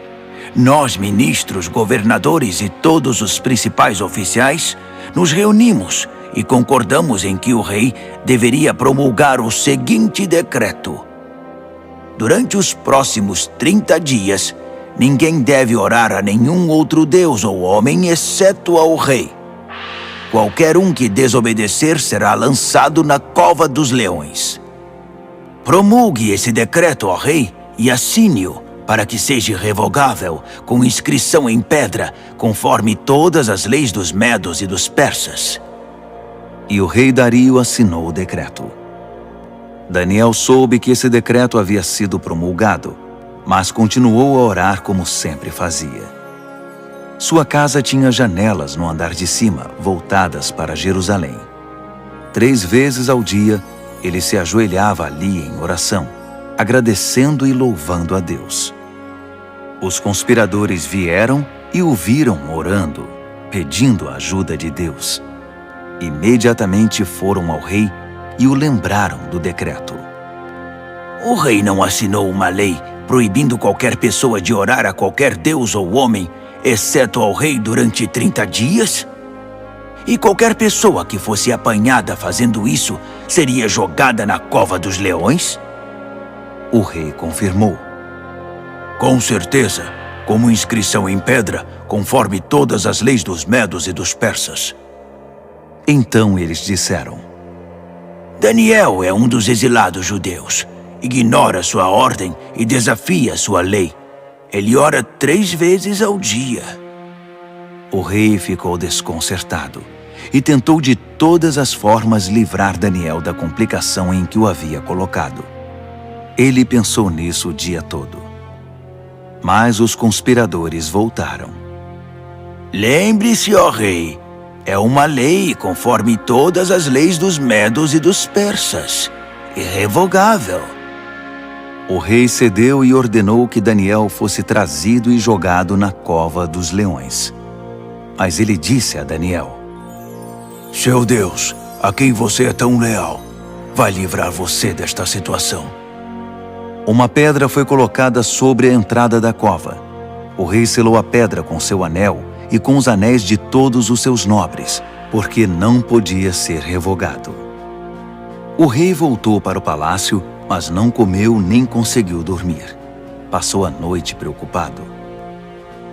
Nós, ministros, governadores e todos os principais oficiais, nos reunimos e concordamos em que o rei deveria promulgar o seguinte decreto: durante os próximos 30 dias, ninguém deve orar a nenhum outro deus ou homem exceto ao rei. Qualquer um que desobedecer será lançado na cova dos leões. Promulgue esse decreto, ó rei, e assine-o, para que seja revogável, com inscrição em pedra, conforme todas as leis dos medos e dos persas. E o rei Dario assinou o decreto. Daniel soube que esse decreto havia sido promulgado, mas continuou a orar como sempre fazia. Sua casa tinha janelas no andar de cima, voltadas para Jerusalém. 3 vezes ao dia, ele se ajoelhava ali em oração, agradecendo e louvando a Deus. Os conspiradores vieram e o viram orando, pedindo a ajuda de Deus. Imediatamente foram ao rei e o lembraram do decreto. O rei não assinou uma lei proibindo qualquer pessoa de orar a qualquer deus ou homem, exceto ao rei durante 30 dias? E qualquer pessoa que fosse apanhada fazendo isso seria jogada na cova dos leões? O rei confirmou: Com certeza, como inscrição em pedra, conforme todas as leis dos medos e dos persas. Então eles disseram: Daniel é um dos exilados judeus. Ignora sua ordem e desafia sua lei. Ele ora 3 vezes ao dia. O rei ficou desconcertado e tentou de todas as formas livrar Daniel da complicação em que o havia colocado. Ele pensou nisso o dia todo. Mas os conspiradores voltaram. Lembre-se, ó rei, é uma lei conforme todas as leis dos medos e dos persas. Irrevogável. O rei cedeu e ordenou que Daniel fosse trazido e jogado na cova dos leões. Mas ele disse a Daniel: Seu Deus, a quem você é tão leal, vai livrar você desta situação. Uma pedra foi colocada sobre a entrada da cova. O rei selou a pedra com seu anel e com os anéis de todos os seus nobres, porque não podia ser revogado. O rei voltou para o palácio, mas não comeu nem conseguiu dormir. Passou a noite preocupado.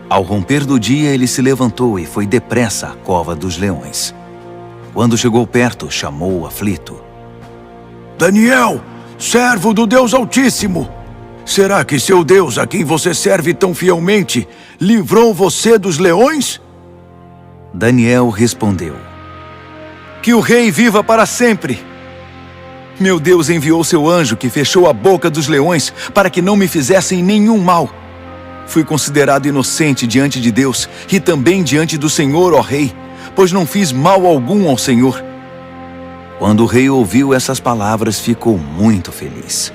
Ao romper do dia, ele se levantou e foi depressa à cova dos leões. Quando chegou perto, chamou o aflito: Daniel, servo do Deus Altíssimo! Será que seu Deus, a quem você serve tão fielmente, livrou você dos leões? Daniel respondeu: Que o rei viva para sempre! Meu Deus enviou seu anjo que fechou a boca dos leões para que não me fizessem nenhum mal. Fui considerado inocente diante de Deus e também diante do Senhor, ó rei, pois não fiz mal algum ao Senhor. Quando o rei ouviu essas palavras, ficou muito feliz.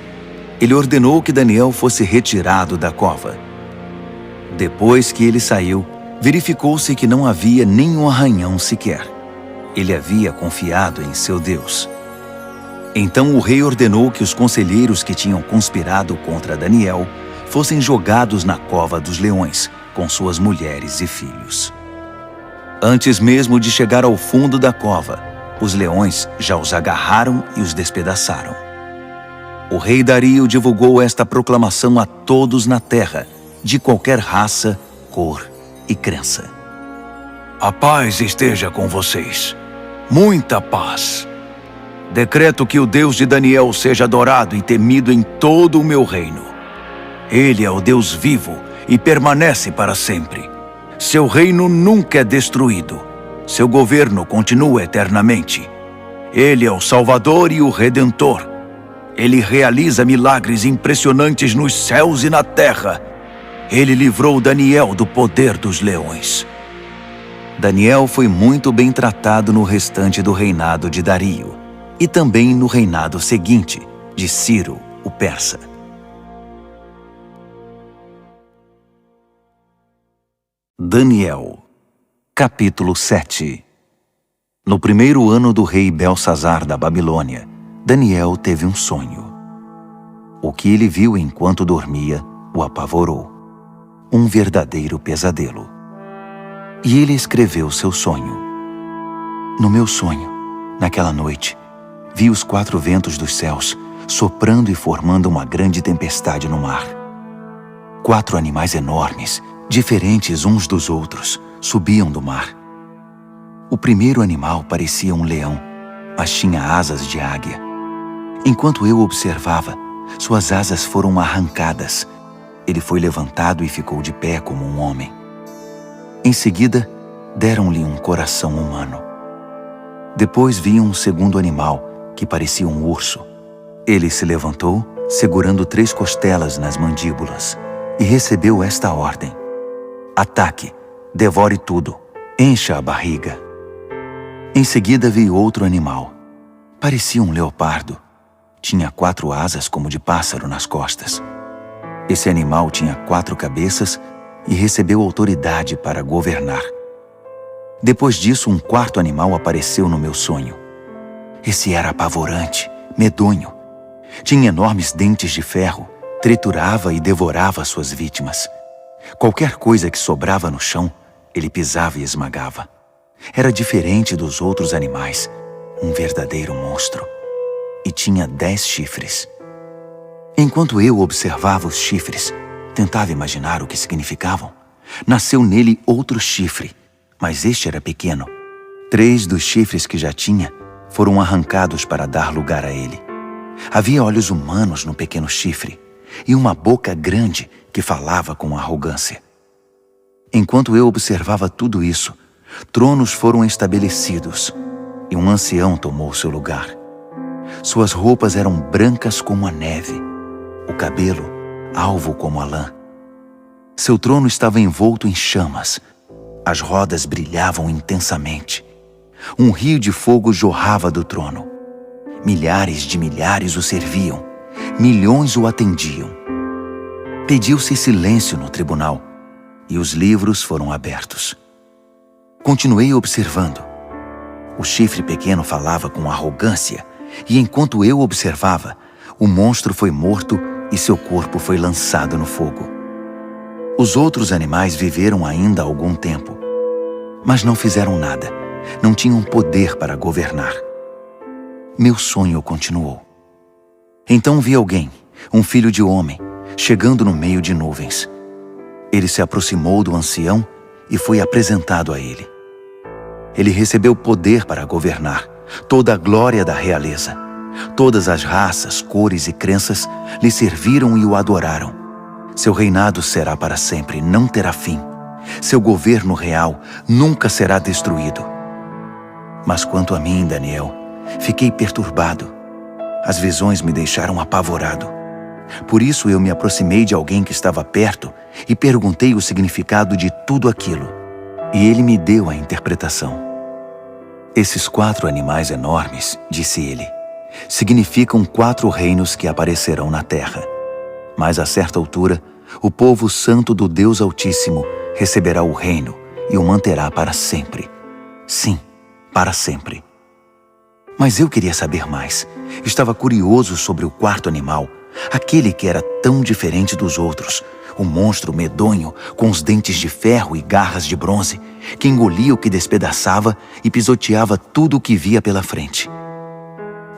Ele ordenou que Daniel fosse retirado da cova. Depois que ele saiu, verificou-se que não havia nenhum arranhão sequer. Ele havia confiado em seu Deus. Então o rei ordenou que os conselheiros que tinham conspirado contra Daniel fossem jogados na cova dos leões, com suas mulheres e filhos. Antes mesmo de chegar ao fundo da cova, os leões já os agarraram e os despedaçaram. O rei Dario divulgou esta proclamação a todos na terra, de qualquer raça, cor e crença. A paz esteja com vocês. Muita paz. Decreto que o Deus de Daniel seja adorado e temido em todo o meu reino. Ele é o Deus vivo e permanece para sempre. Seu reino nunca é destruído. Seu governo continua eternamente. Ele é o Salvador e o Redentor. Ele realiza milagres impressionantes nos céus e na terra. Ele livrou Daniel do poder dos leões. Daniel foi muito bem tratado no restante do reinado de Dario e também no reinado seguinte, de Ciro, o persa. Daniel, capítulo 7. No primeiro ano do rei Belsazar da Babilônia, Daniel teve um sonho. O que ele viu enquanto dormia o apavorou. Um verdadeiro pesadelo. E ele escreveu seu sonho. No meu sonho, naquela noite, vi os 4 ventos dos céus soprando e formando uma grande tempestade no mar. 4 animais enormes, diferentes uns dos outros, subiam do mar. O primeiro animal parecia um leão, mas tinha asas de águia. Enquanto eu observava, suas asas foram arrancadas. Ele foi levantado e ficou de pé como um homem. Em seguida, deram-lhe um coração humano. Depois vi um segundo animal, que parecia um urso. Ele se levantou, segurando 3 costelas nas mandíbulas, e recebeu esta ordem: ataque, devore tudo, encha a barriga. Em seguida vi outro animal. Parecia um leopardo. Tinha 4 asas como de pássaro nas costas. Esse animal tinha 4 cabeças e recebeu autoridade para governar. Depois disso, um 4º animal apareceu no meu sonho. Esse era apavorante, medonho. Tinha enormes dentes de ferro, triturava e devorava suas vítimas. Qualquer coisa que sobrava no chão, ele pisava e esmagava. Era diferente dos outros animais, um verdadeiro monstro. E tinha 10 chifres. Enquanto eu observava os chifres, tentava imaginar o que significavam. Nasceu nele outro chifre, mas este era pequeno. 3 dos chifres que já tinha foram arrancados para dar lugar a ele. Havia olhos humanos no pequeno chifre e uma boca grande que falava com arrogância. Enquanto eu observava tudo isso, tronos foram estabelecidos e um ancião tomou seu lugar. Suas roupas eram brancas como a neve, o cabelo alvo como a lã. Seu trono estava envolto em chamas, as rodas brilhavam intensamente. Um rio de fogo jorrava do trono. Milhares de milhares o serviam, milhões o atendiam. Pediu-se silêncio no tribunal e os livros foram abertos. Continuei observando. O chifre pequeno falava com arrogância e enquanto eu observava, o monstro foi morto e seu corpo foi lançado no fogo. Os outros animais viveram ainda algum tempo, mas não fizeram nada, não tinham poder para governar. Meu sonho continuou. Então vi alguém, um filho de homem, chegando no meio de nuvens. Ele se aproximou do ancião e foi apresentado a ele. Ele recebeu poder para governar, toda a glória da realeza. Todas as raças, cores e crenças lhe serviram e o adoraram. Seu reinado será para sempre, não terá fim. Seu governo real nunca será destruído. Mas quanto a mim, Daniel, fiquei perturbado. As visões me deixaram apavorado. Por isso eu me aproximei de alguém que estava perto e perguntei o significado de tudo aquilo. E ele me deu a interpretação. Esses 4 animais enormes, disse ele, significam 4 reinos que aparecerão na terra. Mas a certa altura, o povo santo do Deus Altíssimo receberá o reino e o manterá para sempre. Sim, para sempre. Mas eu queria saber mais. Estava curioso sobre o 4º animal, aquele que era tão diferente dos outros, o monstro medonho com os dentes de ferro e garras de bronze, que engolia o que despedaçava e pisoteava tudo o que via pela frente.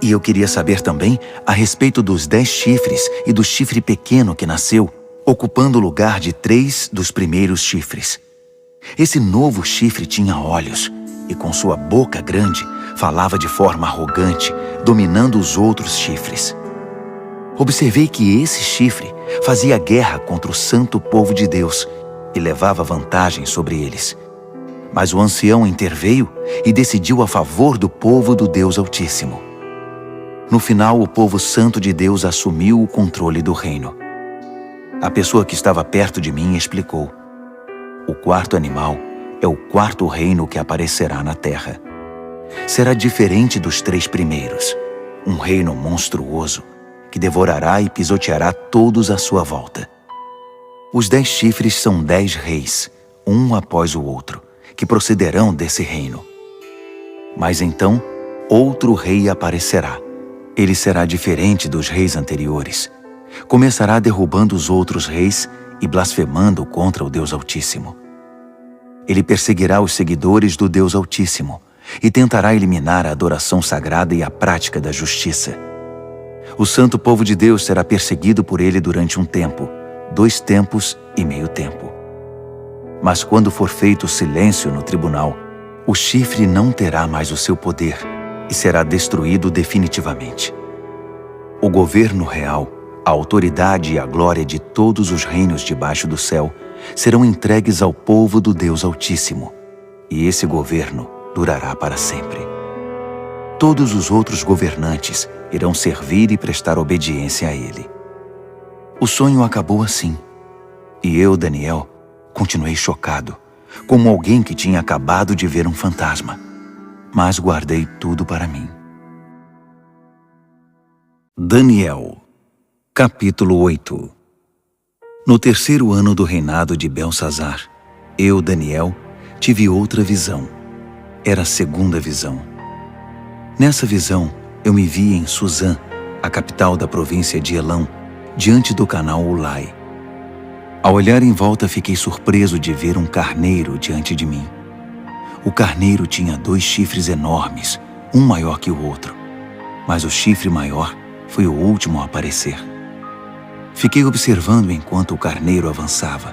E eu queria saber também a respeito dos 10 chifres e do chifre pequeno que nasceu, ocupando o lugar de 3 dos primeiros chifres. Esse novo chifre tinha olhos e com sua boca grande falava de forma arrogante, dominando os outros chifres. Observei que esse chifre fazia guerra contra o santo povo de Deus e levava vantagem sobre eles. Mas o ancião interveio e decidiu a favor do povo do Deus Altíssimo. No final, o povo santo de Deus assumiu o controle do reino. A pessoa que estava perto de mim explicou: o quarto animal é o quarto reino que aparecerá na terra. Será diferente dos 3 primeiros, um reino monstruoso que devorará e pisoteará todos à sua volta. Os 10 chifres são 10 reis, um após o outro, que procederão desse reino. Mas então, outro rei aparecerá. Ele será diferente dos reis anteriores. Começará derrubando os outros reis e blasfemando contra o Deus Altíssimo. Ele perseguirá os seguidores do Deus Altíssimo e tentará eliminar a adoração sagrada e a prática da justiça. O santo povo de Deus será perseguido por ele durante um tempo, 2 tempos e meio tempo. Mas quando for feito silêncio no tribunal, o chifre não terá mais o seu poder e será destruído definitivamente. O governo real, a autoridade e a glória de todos os reinos debaixo do céu serão entregues ao povo do Deus Altíssimo, e esse governo durará para sempre. Todos os outros governantes irão servir e prestar obediência a ele. O sonho acabou assim, e eu, Daniel, continuei chocado, como alguém que tinha acabado de ver um fantasma, mas guardei tudo para mim. Daniel, capítulo 8. No 3º ano do reinado de Belsazar, eu, Daniel, tive outra visão. Era a 2ª visão. Nessa visão, eu me vi em Suzã, a capital da província de Elão, diante do canal Ulai. Ao olhar em volta, fiquei surpreso de ver um carneiro diante de mim. O carneiro tinha 2 chifres enormes, um maior que o outro, mas o chifre maior foi o último a aparecer. Fiquei observando enquanto o carneiro avançava,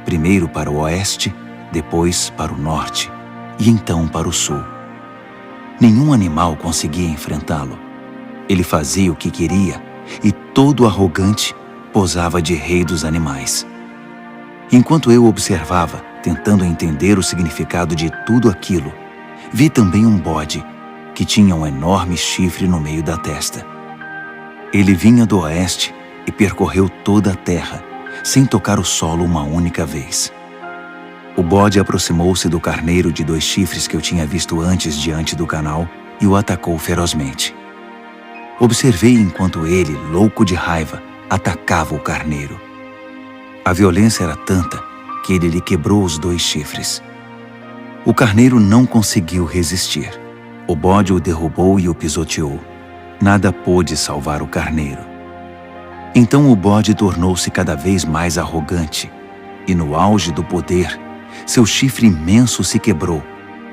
primeiro para o oeste, depois para o norte e então para o sul. Nenhum animal conseguia enfrentá-lo. Ele fazia o que queria e, todo arrogante, posava de rei dos animais. Enquanto eu observava, tentando entender o significado de tudo aquilo, vi também um bode que tinha um enorme chifre no meio da testa. Ele vinha do oeste e percorreu toda a terra, sem tocar o solo uma única vez. O bode aproximou-se do carneiro de 2 chifres que eu tinha visto antes diante do canal e o atacou ferozmente. Observei enquanto ele, louco de raiva, atacava o carneiro. A violência era tanta que ele lhe quebrou os 2 chifres. O carneiro não conseguiu resistir. O bode o derrubou e o pisoteou. Nada pôde salvar o carneiro. Então o bode tornou-se cada vez mais arrogante, e no auge do poder, seu chifre imenso se quebrou,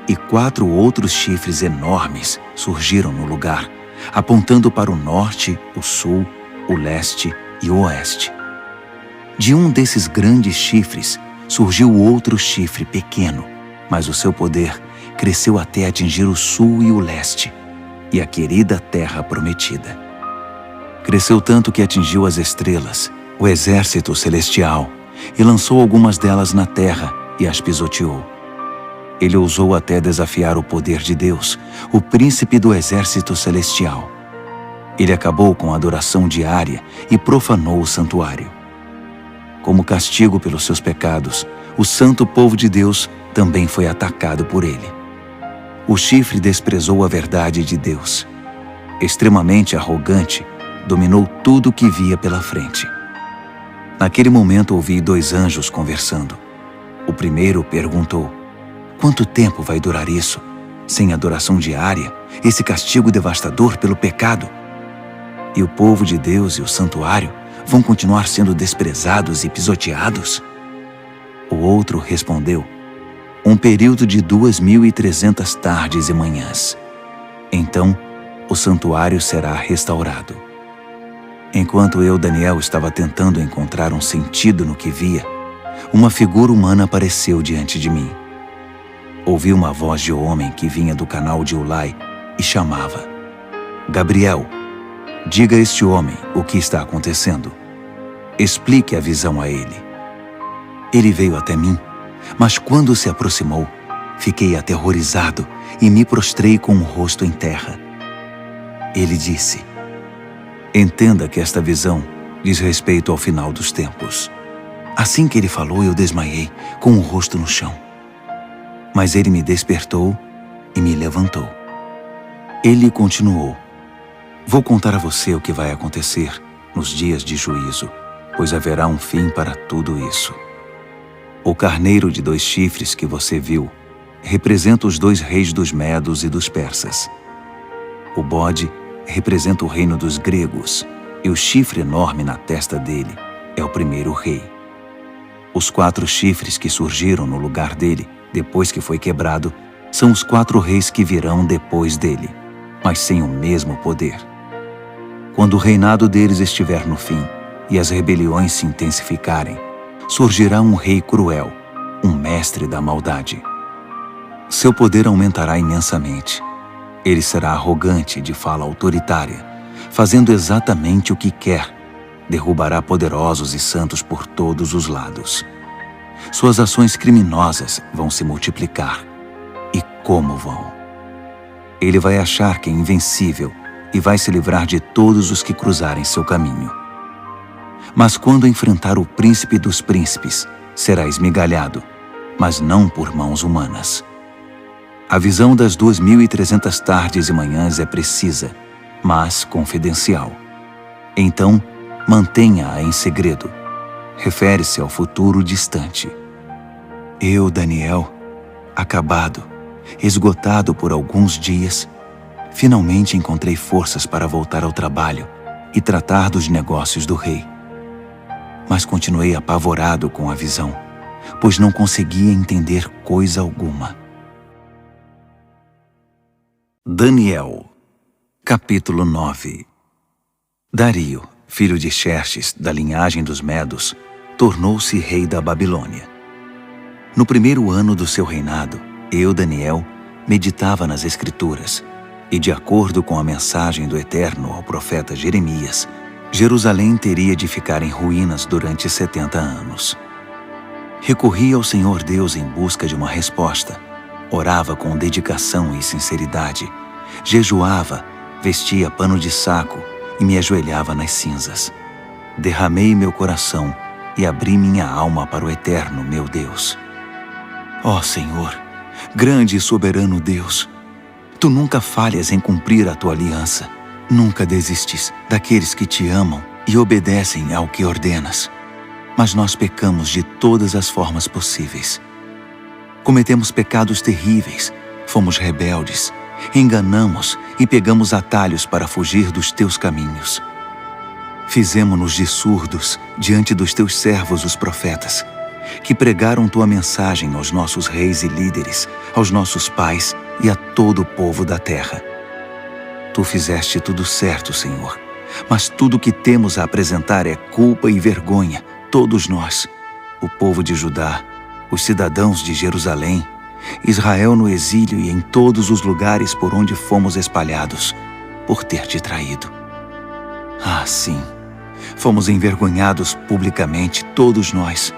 e 4 outros chifres enormes surgiram no lugar, apontando para o norte, o sul, o leste e o oeste. De um desses grandes chifres surgiu outro chifre pequeno, mas o seu poder cresceu até atingir o sul e o leste, e a querida terra prometida. Cresceu tanto que atingiu as estrelas, o exército celestial, e lançou algumas delas na terra e as pisoteou. Ele ousou até desafiar o poder de Deus, o príncipe do exército celestial. Ele acabou com a adoração diária e profanou o santuário. Como castigo pelos seus pecados, o santo povo de Deus também foi atacado por ele. O chifre desprezou a verdade de Deus. Extremamente arrogante, dominou tudo o que via pela frente. Naquele momento ouvi 2 anjos conversando. O primeiro perguntou: quanto tempo vai durar isso? Sem adoração diária, esse castigo devastador pelo pecado? E o povo de Deus e o santuário vão continuar sendo desprezados e pisoteados? O outro respondeu: um período de 2.300 tardes e manhãs. Então, o santuário será restaurado. Enquanto eu, Daniel, estava tentando encontrar um sentido no que via, uma figura humana apareceu diante de mim. Ouvi uma voz de homem que vinha do canal de Ulai e chamava: Gabriel, diga a este homem o que está acontecendo. Explique a visão a ele. Ele veio até mim, mas quando se aproximou, fiquei aterrorizado e me prostrei com o rosto em terra. Ele disse: Entenda que esta visão diz respeito ao final dos tempos. Assim que ele falou, eu desmaiei, com o rosto no chão. Mas ele me despertou e me levantou. Ele continuou: vou contar a você o que vai acontecer nos dias de juízo, pois haverá um fim para tudo isso. O carneiro de 2 chifres que você viu representa os 2 reis dos Medos e dos Persas. O bode representa o reino dos gregos, e o chifre enorme na testa dele é o primeiro rei. Os 4 chifres que surgiram no lugar dele, depois que foi quebrado, são os 4 reis que virão depois dele, mas sem o mesmo poder. Quando o reinado deles estiver no fim e as rebeliões se intensificarem, surgirá um rei cruel, um mestre da maldade. Seu poder aumentará imensamente. Ele será arrogante, de fala autoritária, fazendo exatamente o que quer. Derrubará poderosos e santos por todos os lados. Suas ações criminosas vão se multiplicar. E como vão? Ele vai achar que é invencível e vai se livrar de todos os que cruzarem seu caminho. Mas quando enfrentar o príncipe dos príncipes, será esmigalhado, mas não por mãos humanas. A visão das 2.300 tardes e manhãs é precisa, mas confidencial. Então, mantenha-a em segredo. Refere-se ao futuro distante. Eu, Daniel, acabado, esgotado por alguns dias, finalmente encontrei forças para voltar ao trabalho e tratar dos negócios do rei. Mas continuei apavorado com a visão, pois não conseguia entender coisa alguma. Daniel, capítulo 9. Dario, filho de Xerxes, da linhagem dos Medos, tornou-se rei da Babilônia. No primeiro ano do seu reinado, eu, Daniel, meditava nas Escrituras, e de acordo com a mensagem do Eterno ao profeta Jeremias, Jerusalém teria de ficar em ruínas durante 70 anos. Recorri ao Senhor Deus em busca de uma resposta, orava com dedicação e sinceridade, jejuava, vestia pano de saco e me ajoelhava nas cinzas. Derramei meu coração e abri minha alma para o Eterno, meu Deus. Ó Senhor, grande e soberano Deus, Tu nunca falhas em cumprir a Tua aliança. Nunca desistes daqueles que Te amam e obedecem ao que ordenas. Mas nós pecamos de todas as formas possíveis. Cometemos pecados terríveis, fomos rebeldes, enganamos e pegamos atalhos para fugir dos Teus caminhos. Fizemo-nos de surdos diante dos Teus servos, os profetas, que pregaram Tua mensagem aos nossos reis e líderes, aos nossos pais e a todo o povo da terra. Tu fizeste tudo certo, Senhor, mas tudo que temos a apresentar é culpa e vergonha, todos nós, o povo de Judá, os cidadãos de Jerusalém, Israel no exílio e em todos os lugares por onde fomos espalhados, por ter Te traído. Ah, sim, fomos envergonhados publicamente, todos nós,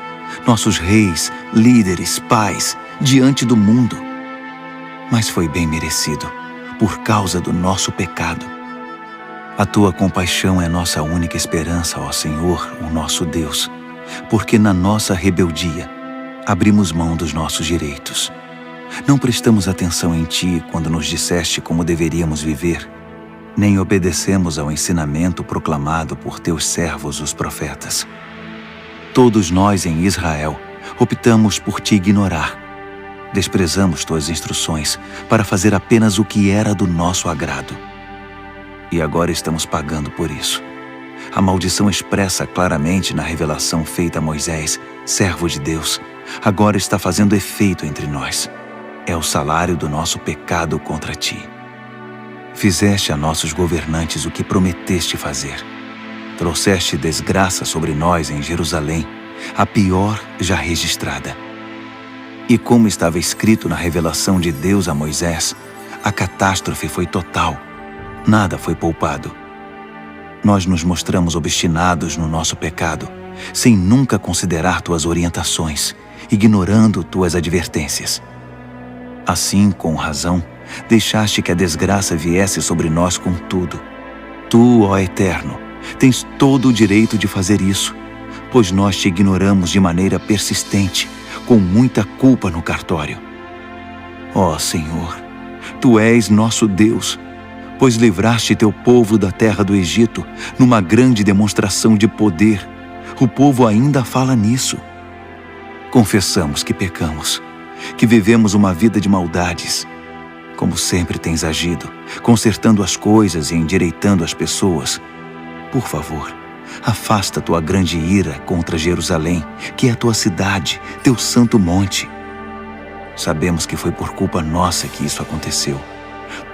nossos reis, líderes, pais, diante do mundo. Mas foi bem merecido, por causa do nosso pecado. A Tua compaixão é nossa única esperança, ó Senhor, o nosso Deus, porque na nossa rebeldia abrimos mão dos nossos direitos. Não prestamos atenção em Ti quando nos disseste como deveríamos viver, nem obedecemos ao ensinamento proclamado por Teus servos, os profetas. Todos nós em Israel optamos por Te ignorar. Desprezamos Tuas instruções para fazer apenas o que era do nosso agrado. E agora estamos pagando por isso. A maldição expressa claramente na revelação feita a Moisés, servo de Deus, agora está fazendo efeito entre nós. É o salário do nosso pecado contra Ti. Fizeste a nossos governantes o que prometeste fazer. Trouxeste desgraça sobre nós em Jerusalém, a pior já registrada. E como estava escrito na revelação de Deus a Moisés, a catástrofe foi total. Nada foi poupado. Nós nos mostramos obstinados no nosso pecado, sem nunca considerar Tuas orientações, ignorando Tuas advertências. Assim, com razão, deixaste que a desgraça viesse sobre nós com tudo. Tu, ó Eterno, Tens todo o direito de fazer isso, pois nós te ignoramos de maneira persistente, com muita culpa no cartório. Ó Senhor, Tu és nosso Deus, pois livraste Teu povo da terra do Egito numa grande demonstração de poder. O povo ainda fala nisso. Confessamos que pecamos, que vivemos uma vida de maldades. Como sempre tens agido, consertando as coisas e endireitando as pessoas. Por favor, afasta Tua grande ira contra Jerusalém, que é a Tua cidade, Teu santo monte. Sabemos que foi por culpa nossa que isso aconteceu.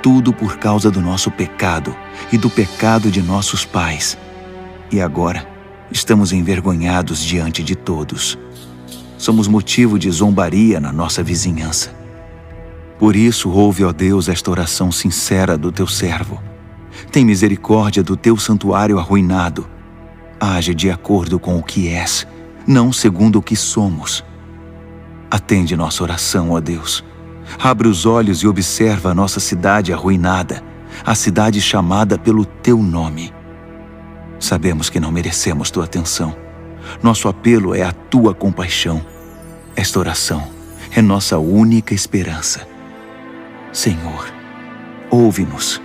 Tudo por causa do nosso pecado e do pecado de nossos pais. E agora estamos envergonhados diante de todos. Somos motivo de zombaria na nossa vizinhança. Por isso, ouve, ó Deus, esta oração sincera do Teu servo. Tem misericórdia do Teu santuário arruinado. Age de acordo com o que és, não segundo o que somos. Atende nossa oração, ó Deus. Abre os olhos e observa a nossa cidade arruinada, a cidade chamada pelo Teu nome. Sabemos que não merecemos Tua atenção. Nosso apelo é a Tua compaixão. Esta oração é nossa única esperança. Senhor, ouve-nos.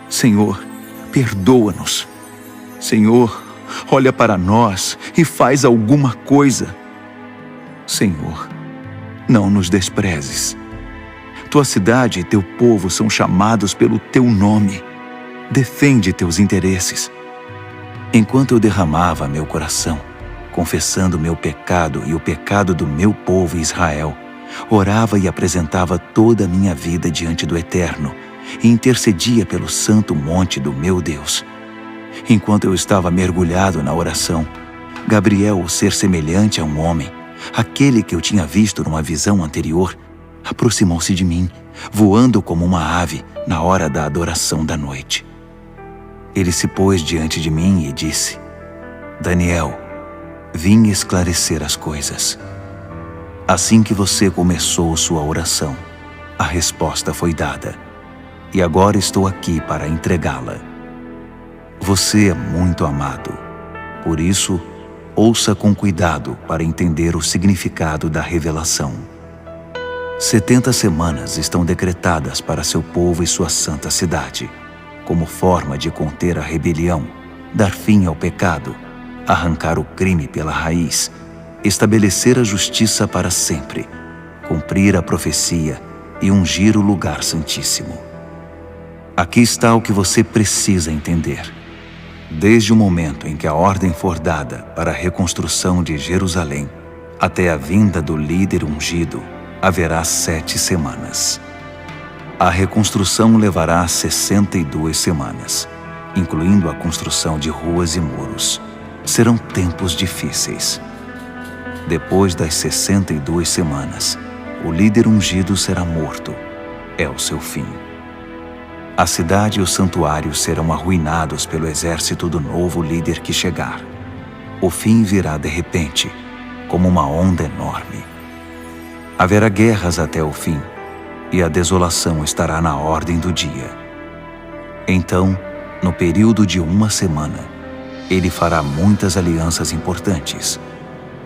Senhor, perdoa-nos. Senhor, olha para nós e faz alguma coisa. Senhor, não nos desprezes. Tua cidade e Teu povo são chamados pelo Teu nome. Defende Teus interesses. Enquanto eu derramava meu coração, confessando meu pecado e o pecado do meu povo Israel, orava e apresentava toda a minha vida diante do Eterno e intercedia pelo santo monte do meu Deus. Enquanto eu estava mergulhado na oração, Gabriel, o ser semelhante a um homem, aquele que eu tinha visto numa visão anterior, aproximou-se de mim, voando como uma ave na hora da adoração da noite. Ele se pôs diante de mim e disse: Daniel, vim esclarecer as coisas. Assim que você começou sua oração, a resposta foi dada, e agora estou aqui para entregá-la. Você é muito amado, por isso, ouça com cuidado para entender o significado da revelação. 70 semanas estão decretadas para seu povo e sua santa cidade, como forma de conter a rebelião, dar fim ao pecado, arrancar o crime pela raiz, estabelecer a justiça para sempre, cumprir a profecia e ungir o lugar santíssimo. Aqui está o que você precisa entender. Desde o momento em que a ordem for dada para a reconstrução de Jerusalém, até a vinda do líder ungido, haverá 7 semanas. A reconstrução levará 62 semanas, incluindo a construção de ruas e muros. Serão tempos difíceis. Depois das 62 semanas, o líder ungido será morto. É o seu fim. A cidade e o santuário serão arruinados pelo exército do novo líder que chegar. O fim virá de repente, como uma onda enorme. Haverá guerras até o fim, e a desolação estará na ordem do dia. Então, no período de 1 semana, ele fará muitas alianças importantes,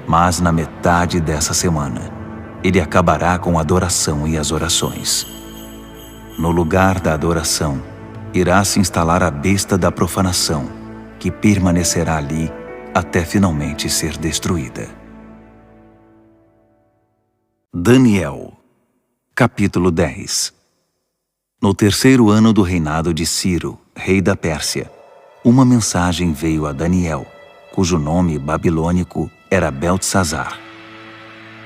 mas na metade dessa semana, ele acabará com a adoração e as orações. No lugar da adoração, irá se instalar a besta da profanação, que permanecerá ali até finalmente ser destruída. Daniel, capítulo 10. No 3º ano do reinado de Ciro, rei da Pérsia, uma mensagem veio a Daniel, cujo nome babilônico era Beltesazar.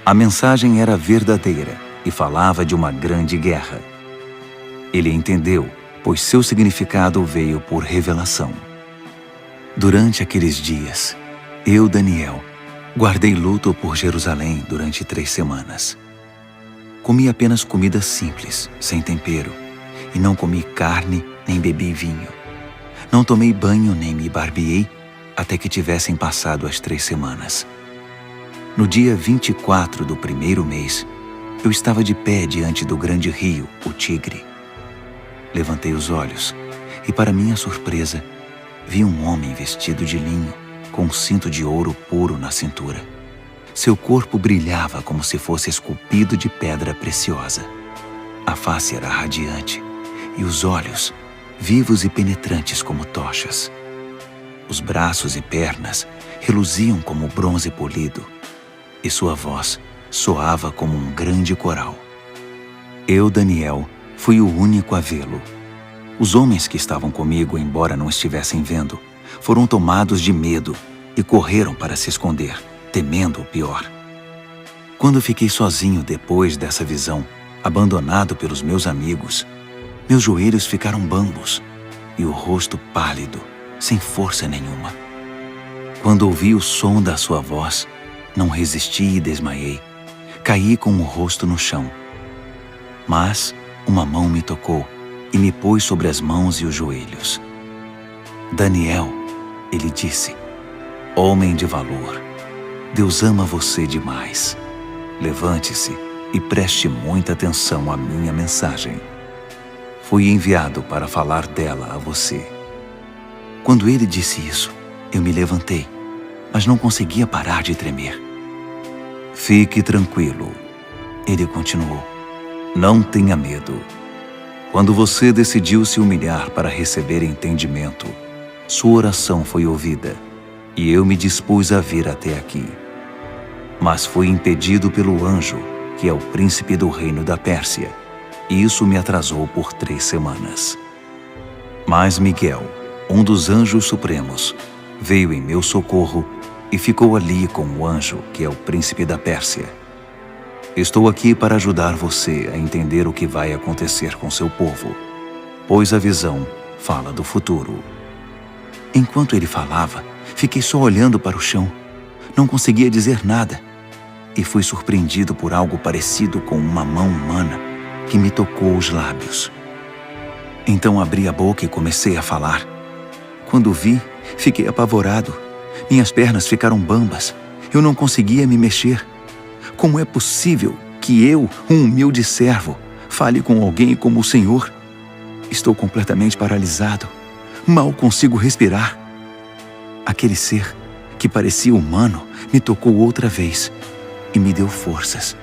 A mensagem era verdadeira e falava de uma grande guerra. Ele entendeu, pois seu significado veio por revelação. Durante aqueles dias, eu, Daniel, guardei luto por Jerusalém durante 3 semanas. Comi apenas comida simples, sem tempero, e não comi carne nem bebi vinho. Não tomei banho nem me barbeei até que tivessem passado as 3 semanas. No dia 24 do 1º mês, eu estava de pé diante do grande rio, o Tigre. Levantei os olhos e, para minha surpresa, vi um homem vestido de linho, com um cinto de ouro puro na cintura. Seu corpo brilhava como se fosse esculpido de pedra preciosa. A face era radiante e os olhos, vivos e penetrantes como tochas. Os braços e pernas reluziam como bronze polido, e sua voz soava como um grande coral. Eu, Daniel, fui o único a vê-lo. Os homens que estavam comigo, embora não estivessem vendo, foram tomados de medo e correram para se esconder, temendo o pior. Quando fiquei sozinho depois dessa visão, abandonado pelos meus amigos, meus joelhos ficaram bambos e o rosto pálido, sem força nenhuma. Quando ouvi o som da sua voz, não resisti e desmaiei. Caí com o rosto no chão. Mas uma mão me tocou e me pôs sobre as mãos e os joelhos. Daniel, ele disse, homem de valor, Deus ama você demais. Levante-se e preste muita atenção à minha mensagem. Fui enviado para falar dela a você. Quando ele disse isso, eu me levantei, mas não conseguia parar de tremer. Fique tranquilo, ele continuou. Não tenha medo. Quando você decidiu se humilhar para receber entendimento, sua oração foi ouvida, e eu me dispus a vir até aqui. Mas fui impedido pelo anjo, que é o príncipe do reino da Pérsia, e isso me atrasou por 3 semanas. Mas Miguel, um dos anjos supremos, veio em meu socorro e ficou ali com o anjo, que é o príncipe da Pérsia. Estou aqui para ajudar você a entender o que vai acontecer com seu povo, pois a visão fala do futuro. Enquanto ele falava, fiquei só olhando para o chão. Não conseguia dizer nada. E fui surpreendido por algo parecido com uma mão humana que me tocou os lábios. Então abri a boca e comecei a falar. Quando vi, fiquei apavorado. Minhas pernas ficaram bambas. Eu não conseguia me mexer. Como é possível que eu, um humilde servo, fale com alguém como o Senhor? Estou completamente paralisado. Mal consigo respirar. Aquele ser, que parecia humano, me tocou outra vez e me deu forças.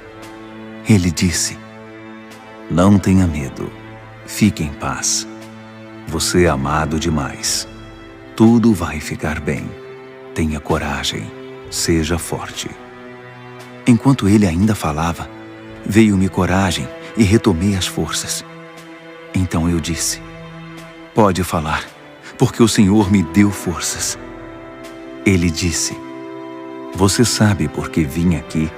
Ele disse, não tenha medo. Fique em paz. Você é amado demais. Tudo vai ficar bem. Tenha coragem. Seja forte. Enquanto ele ainda falava, veio-me coragem e retomei as forças. Então eu disse, pode falar, porque o Senhor me deu forças. Ele disse, você sabe por que vim aqui?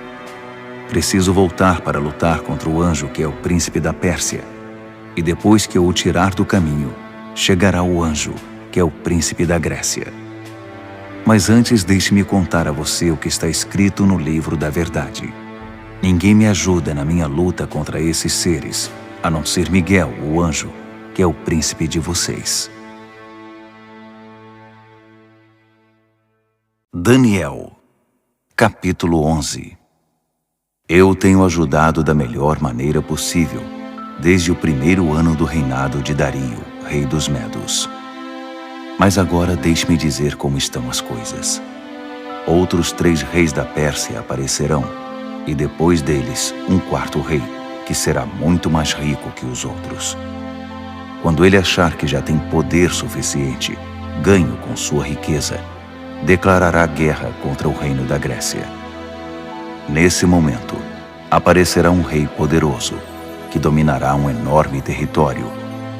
Preciso voltar para lutar contra o anjo que é o príncipe da Pérsia. E depois que eu o tirar do caminho, chegará o anjo que é o príncipe da Grécia. Mas antes deixe-me contar a você o que está escrito no livro da verdade. Ninguém me ajuda na minha luta contra esses seres, a não ser Miguel, o anjo, que é o príncipe de vocês. Daniel, capítulo 11. Eu tenho ajudado da melhor maneira possível, desde o 1º ano do reinado de Dario, rei dos Medos. Mas agora deixe-me dizer como estão as coisas. Outros 3 reis da Pérsia aparecerão, e depois deles um 4º rei, que será muito mais rico que os outros. Quando ele achar que já tem poder suficiente, ganho com sua riqueza, declarará guerra contra o reino da Grécia. Nesse momento, aparecerá um rei poderoso, que dominará um enorme território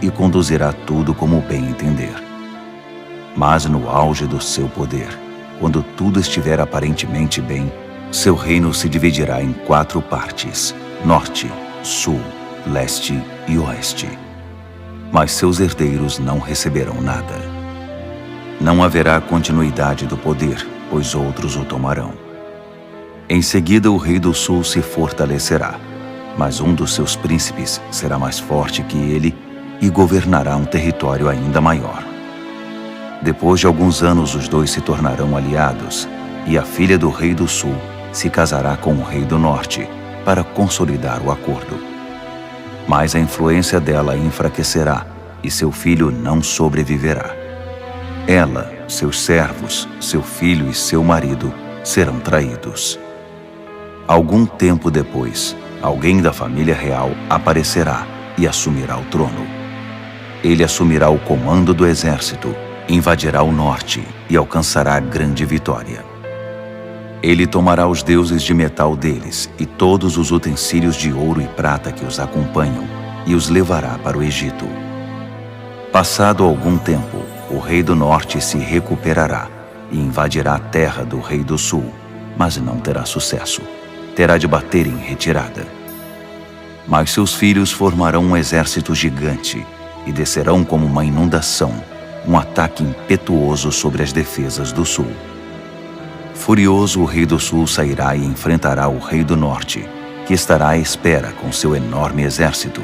e conduzirá tudo como bem entender. Mas no auge do seu poder, quando tudo estiver aparentemente bem, seu reino se dividirá em 4 partes, norte, sul, leste e oeste. Mas seus herdeiros não receberão nada. Não haverá continuidade do poder, pois outros o tomarão. Em seguida, o rei do sul se fortalecerá, mas um dos seus príncipes será mais forte que ele e governará um território ainda maior. Depois de alguns anos, os dois se tornarão aliados, e a filha do rei do sul se casará com o rei do norte para consolidar o acordo. Mas a influência dela enfraquecerá, e seu filho não sobreviverá. Ela, seus servos, seu filho e seu marido serão traídos. Algum tempo depois, alguém da família real aparecerá e assumirá o trono. Ele assumirá o comando do exército, invadirá o norte e alcançará grande vitória. Ele tomará os deuses de metal deles e todos os utensílios de ouro e prata que os acompanham e os levará para o Egito. Passado algum tempo, o rei do norte se recuperará e invadirá a terra do rei do sul, mas não terá sucesso. Terá de bater em retirada. Mas seus filhos formarão um exército gigante e descerão como uma inundação, um ataque impetuoso sobre as defesas do sul. Furioso, o rei do sul sairá e enfrentará o rei do norte, que estará à espera com seu enorme exército,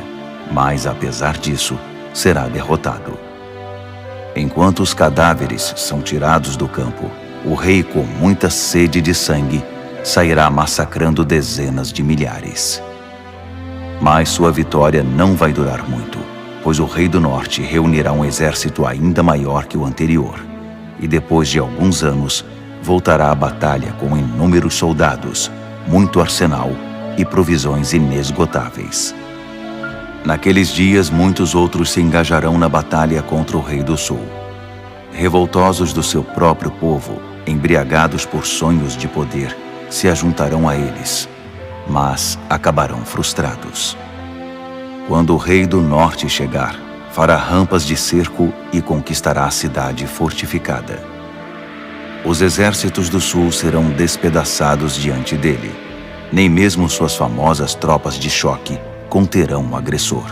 mas, apesar disso, será derrotado. Enquanto os cadáveres são tirados do campo, o rei, com muita sede de sangue, sairá massacrando dezenas de milhares. Mas sua vitória não vai durar muito, pois o rei do norte reunirá um exército ainda maior que o anterior, e depois de alguns anos, voltará à batalha com inúmeros soldados, muito arsenal e provisões inesgotáveis. Naqueles dias, muitos outros se engajarão na batalha contra o rei do sul. Revoltosos do seu próprio povo, embriagados por sonhos de poder, se ajuntarão a eles, mas acabarão frustrados. Quando o rei do norte chegar, fará rampas de cerco e conquistará a cidade fortificada. Os exércitos do sul serão despedaçados diante dele. Nem mesmo suas famosas tropas de choque conterão o agressor.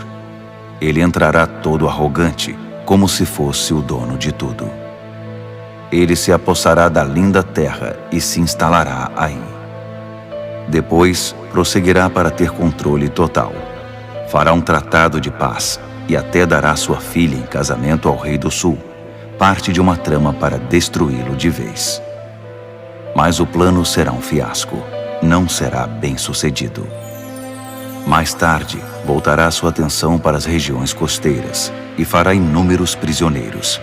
Ele entrará todo arrogante, como se fosse o dono de tudo. Ele se apossará da linda terra e se instalará aí. Depois, prosseguirá para ter controle total. Fará um tratado de paz e até dará sua filha em casamento ao rei do sul, parte de uma trama para destruí-lo de vez. Mas o plano será um fiasco, não será bem-sucedido. Mais tarde, voltará sua atenção para as regiões costeiras e fará inúmeros prisioneiros.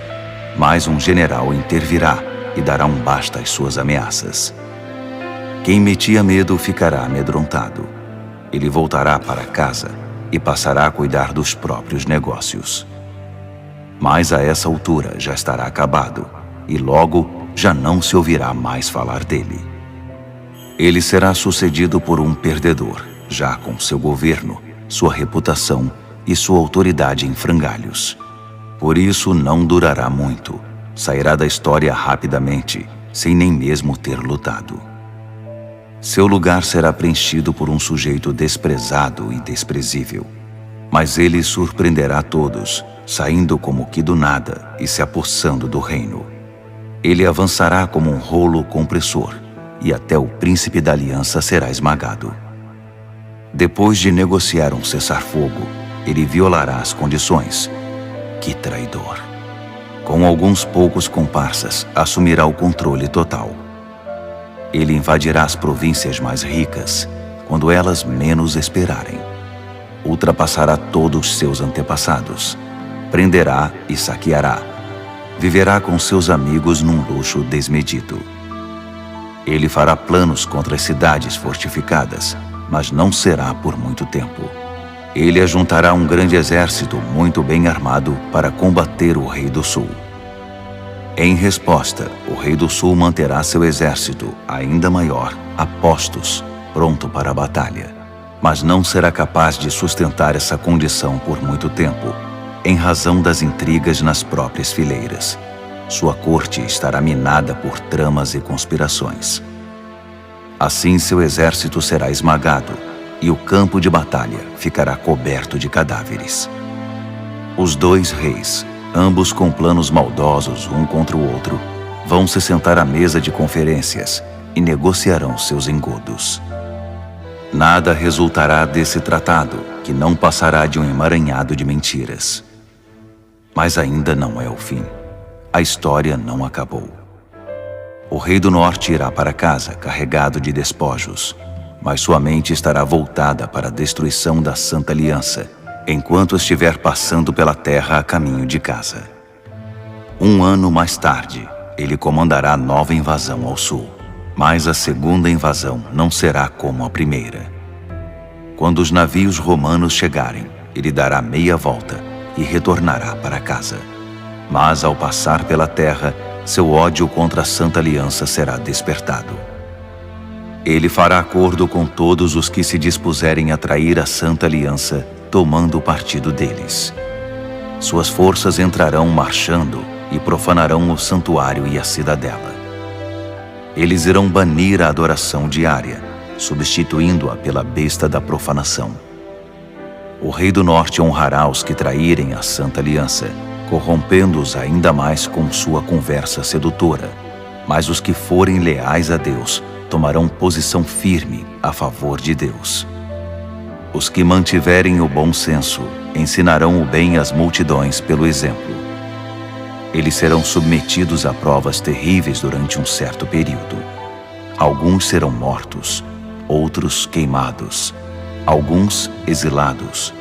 Mas um general intervirá e dará um basta às suas ameaças. Quem metia medo ficará amedrontado. Ele voltará para casa e passará a cuidar dos próprios negócios. Mas a essa altura já estará acabado e logo já não se ouvirá mais falar dele. Ele será sucedido por um perdedor, já com seu governo, sua reputação e sua autoridade em frangalhos. Por isso não durará muito, sairá da história rapidamente, sem nem mesmo ter lutado. Seu lugar será preenchido por um sujeito desprezado e desprezível. Mas ele surpreenderá todos, saindo como que do nada e se apossando do reino. Ele avançará como um rolo compressor, e até o príncipe da aliança será esmagado. Depois de negociar um cessar-fogo, ele violará as condições. Que traidor! Com alguns poucos comparsas, assumirá o controle total. Ele invadirá as províncias mais ricas, quando elas menos esperarem. Ultrapassará todos seus antepassados. Prenderá e saqueará. Viverá com seus amigos num luxo desmedido. Ele fará planos contra as cidades fortificadas, mas não será por muito tempo. Ele ajuntará um grande exército muito bem armado para combater o rei do sul. Em resposta, o rei do sul manterá seu exército, ainda maior, a postos, pronto para a batalha. Mas não será capaz de sustentar essa condição por muito tempo, em razão das intrigas nas próprias fileiras. Sua corte estará minada por tramas e conspirações. Assim seu exército será esmagado e o campo de batalha ficará coberto de cadáveres. Os dois reis, ambos com planos maldosos um contra o outro, vão se sentar à mesa de conferências e negociarão seus engodos. Nada resultará desse tratado, que não passará de um emaranhado de mentiras. Mas ainda não é o fim. A história não acabou. O rei do norte irá para casa carregado de despojos, mas sua mente estará voltada para a destruição da Santa Aliança, enquanto estiver passando pela terra a caminho de casa. Um ano mais tarde, ele comandará nova invasão ao sul. Mas a segunda invasão não será como a primeira. Quando os navios romanos chegarem, ele dará meia volta e retornará para casa. Mas ao passar pela terra, seu ódio contra a Santa Aliança será despertado. Ele fará acordo com todos os que se dispuserem a trair a Santa Aliança, tomando o partido deles. Suas forças entrarão marchando e profanarão o santuário e a cidadela. Eles irão banir a adoração diária, substituindo-a pela besta da profanação. O rei do norte honrará os que traírem a Santa Aliança, corrompendo-os ainda mais com sua conversa sedutora. Mas os que forem leais a Deus tomarão posição firme a favor de Deus. Os que mantiverem o bom senso ensinarão o bem às multidões pelo exemplo. Eles serão submetidos a provas terríveis durante um certo período. Alguns serão mortos, outros queimados, alguns exilados,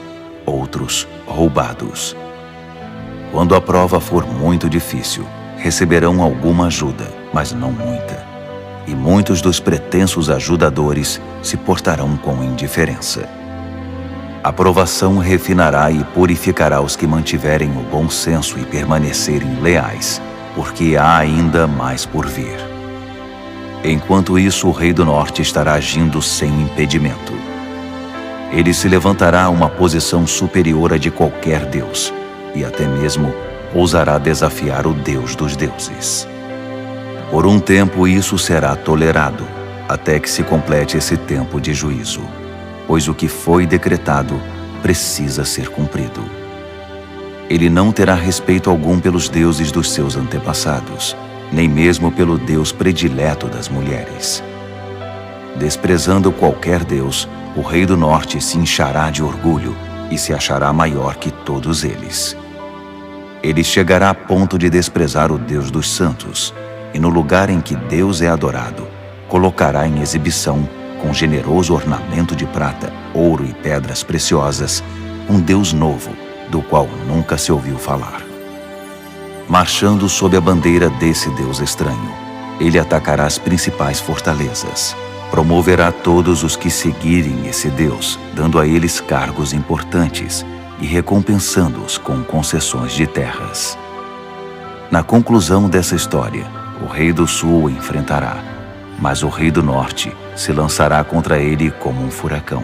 outros roubados. Quando a prova for muito difícil, receberão alguma ajuda, mas não muita. E muitos dos pretensos ajudadores se portarão com indiferença. A provação refinará e purificará os que mantiverem o bom senso e permanecerem leais, porque há ainda mais por vir. Enquanto isso, o rei do norte estará agindo sem impedimento. Ele se levantará a uma posição superior à de qualquer deus, e até mesmo ousará desafiar o Deus dos deuses. Por um tempo isso será tolerado, até que se complete esse tempo de juízo, pois o que foi decretado precisa ser cumprido. Ele não terá respeito algum pelos deuses dos seus antepassados, nem mesmo pelo Deus predileto das mulheres. Desprezando qualquer deus, o rei do norte se inchará de orgulho e se achará maior que todos eles. Ele chegará a ponto de desprezar o Deus dos santos, e no lugar em que Deus é adorado, colocará em exibição, com generoso ornamento de prata, ouro e pedras preciosas, um Deus novo, do qual nunca se ouviu falar. Marchando sob a bandeira desse Deus estranho, ele atacará as principais fortalezas. Promoverá todos os que seguirem esse Deus, dando a eles cargos importantes e recompensando-os com concessões de terras. Na conclusão dessa história, o rei do sul o enfrentará, mas o rei do norte se lançará contra ele como um furacão,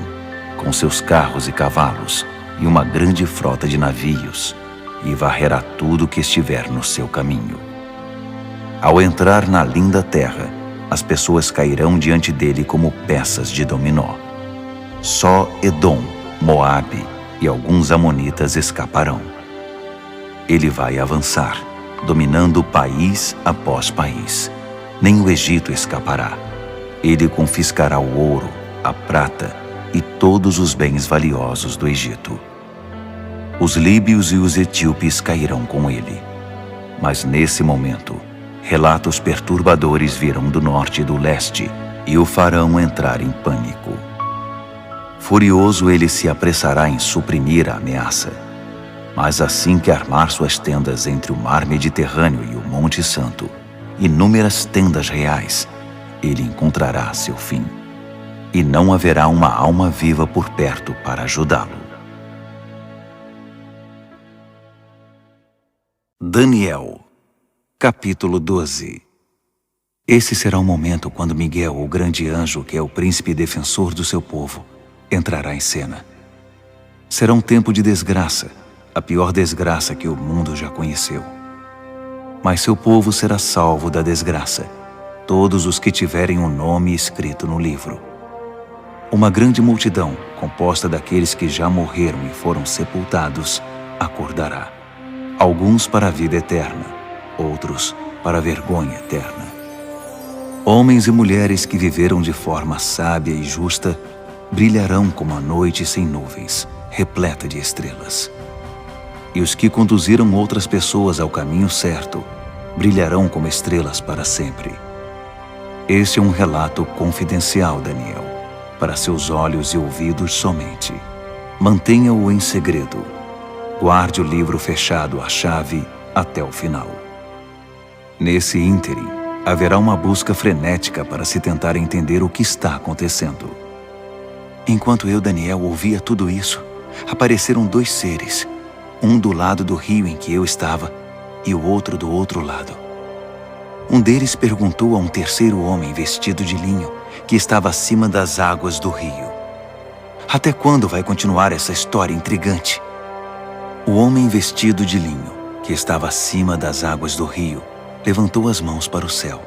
com seus carros e cavalos e uma grande frota de navios, e varrerá tudo que estiver no seu caminho. Ao entrar na linda terra, as pessoas cairão diante dele como peças de dominó. Só Edom, Moabe e alguns amonitas escaparão. Ele vai avançar, dominando país após país. Nem o Egito escapará. Ele confiscará o ouro, a prata e todos os bens valiosos do Egito. Os líbios e os etíopes cairão com ele. Mas nesse momento, relatos perturbadores virão do norte e do leste e o farão entrar em pânico. Furioso, ele se apressará em suprimir a ameaça. Mas assim que armar suas tendas entre o mar Mediterrâneo e o Monte Santo, inúmeras tendas reais, ele encontrará seu fim. E não haverá uma alma viva por perto para ajudá-lo. Daniel, capítulo 12. Esse será o momento quando Miguel, o grande anjo, que é o príncipe defensor do seu povo, entrará em cena. Será um tempo de desgraça, a pior desgraça que o mundo já conheceu. Mas seu povo será salvo da desgraça, todos os que tiverem um nome escrito no livro. Uma grande multidão, composta daqueles que já morreram e foram sepultados, acordará. Alguns para a vida eterna, outros para a vergonha eterna. Homens e mulheres que viveram de forma sábia e justa brilharão como a noite sem nuvens, repleta de estrelas. E os que conduziram outras pessoas ao caminho certo brilharão como estrelas para sempre. Este é um relato confidencial, Daniel, para seus olhos e ouvidos somente. Mantenha-o em segredo. Guarde o livro fechado à chave até o final. Nesse ínterim, haverá uma busca frenética para se tentar entender o que está acontecendo. Enquanto eu, Daniel, ouvia tudo isso, apareceram 2 seres, um do lado do rio em que eu estava e o outro do outro lado. Um deles perguntou a um terceiro homem vestido de linho que estava acima das águas do rio: até quando vai continuar essa história intrigante? O homem vestido de linho, que estava acima das águas do rio, levantou as mãos para o céu.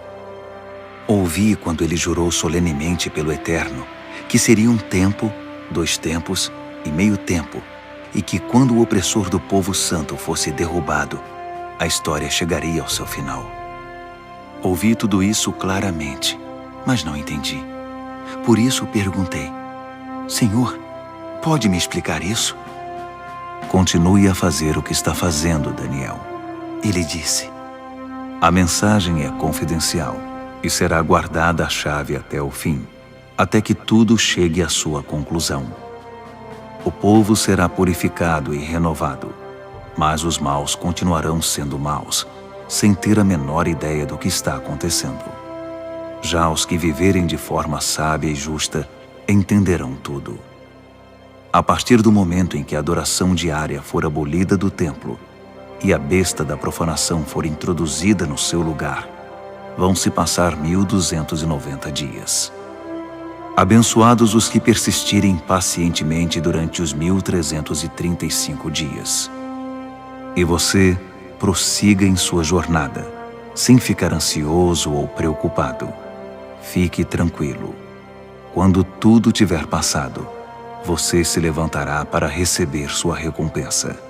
Ouvi quando ele jurou solenemente pelo Eterno que seria um tempo, 2 tempos e meio tempo, e que quando o opressor do povo santo fosse derrubado, a história chegaria ao seu final. Ouvi tudo isso claramente, mas não entendi. Por isso perguntei: Senhor, pode me explicar isso? Continue a fazer o que está fazendo, Daniel. Ele disse: a mensagem é confidencial e será guardada a chave até o fim, até que tudo chegue à sua conclusão. O povo será purificado e renovado, mas os maus continuarão sendo maus, sem ter a menor ideia do que está acontecendo. Já os que viverem de forma sábia e justa entenderão tudo. A partir do momento em que a adoração diária for abolida do templo e a besta da profanação for introduzida no seu lugar, vão se passar 1290 dias. Abençoados os que persistirem pacientemente durante os 1335 dias. E você prossiga em sua jornada, sem ficar ansioso ou preocupado. Fique tranquilo. Quando tudo tiver passado, você se levantará para receber sua recompensa.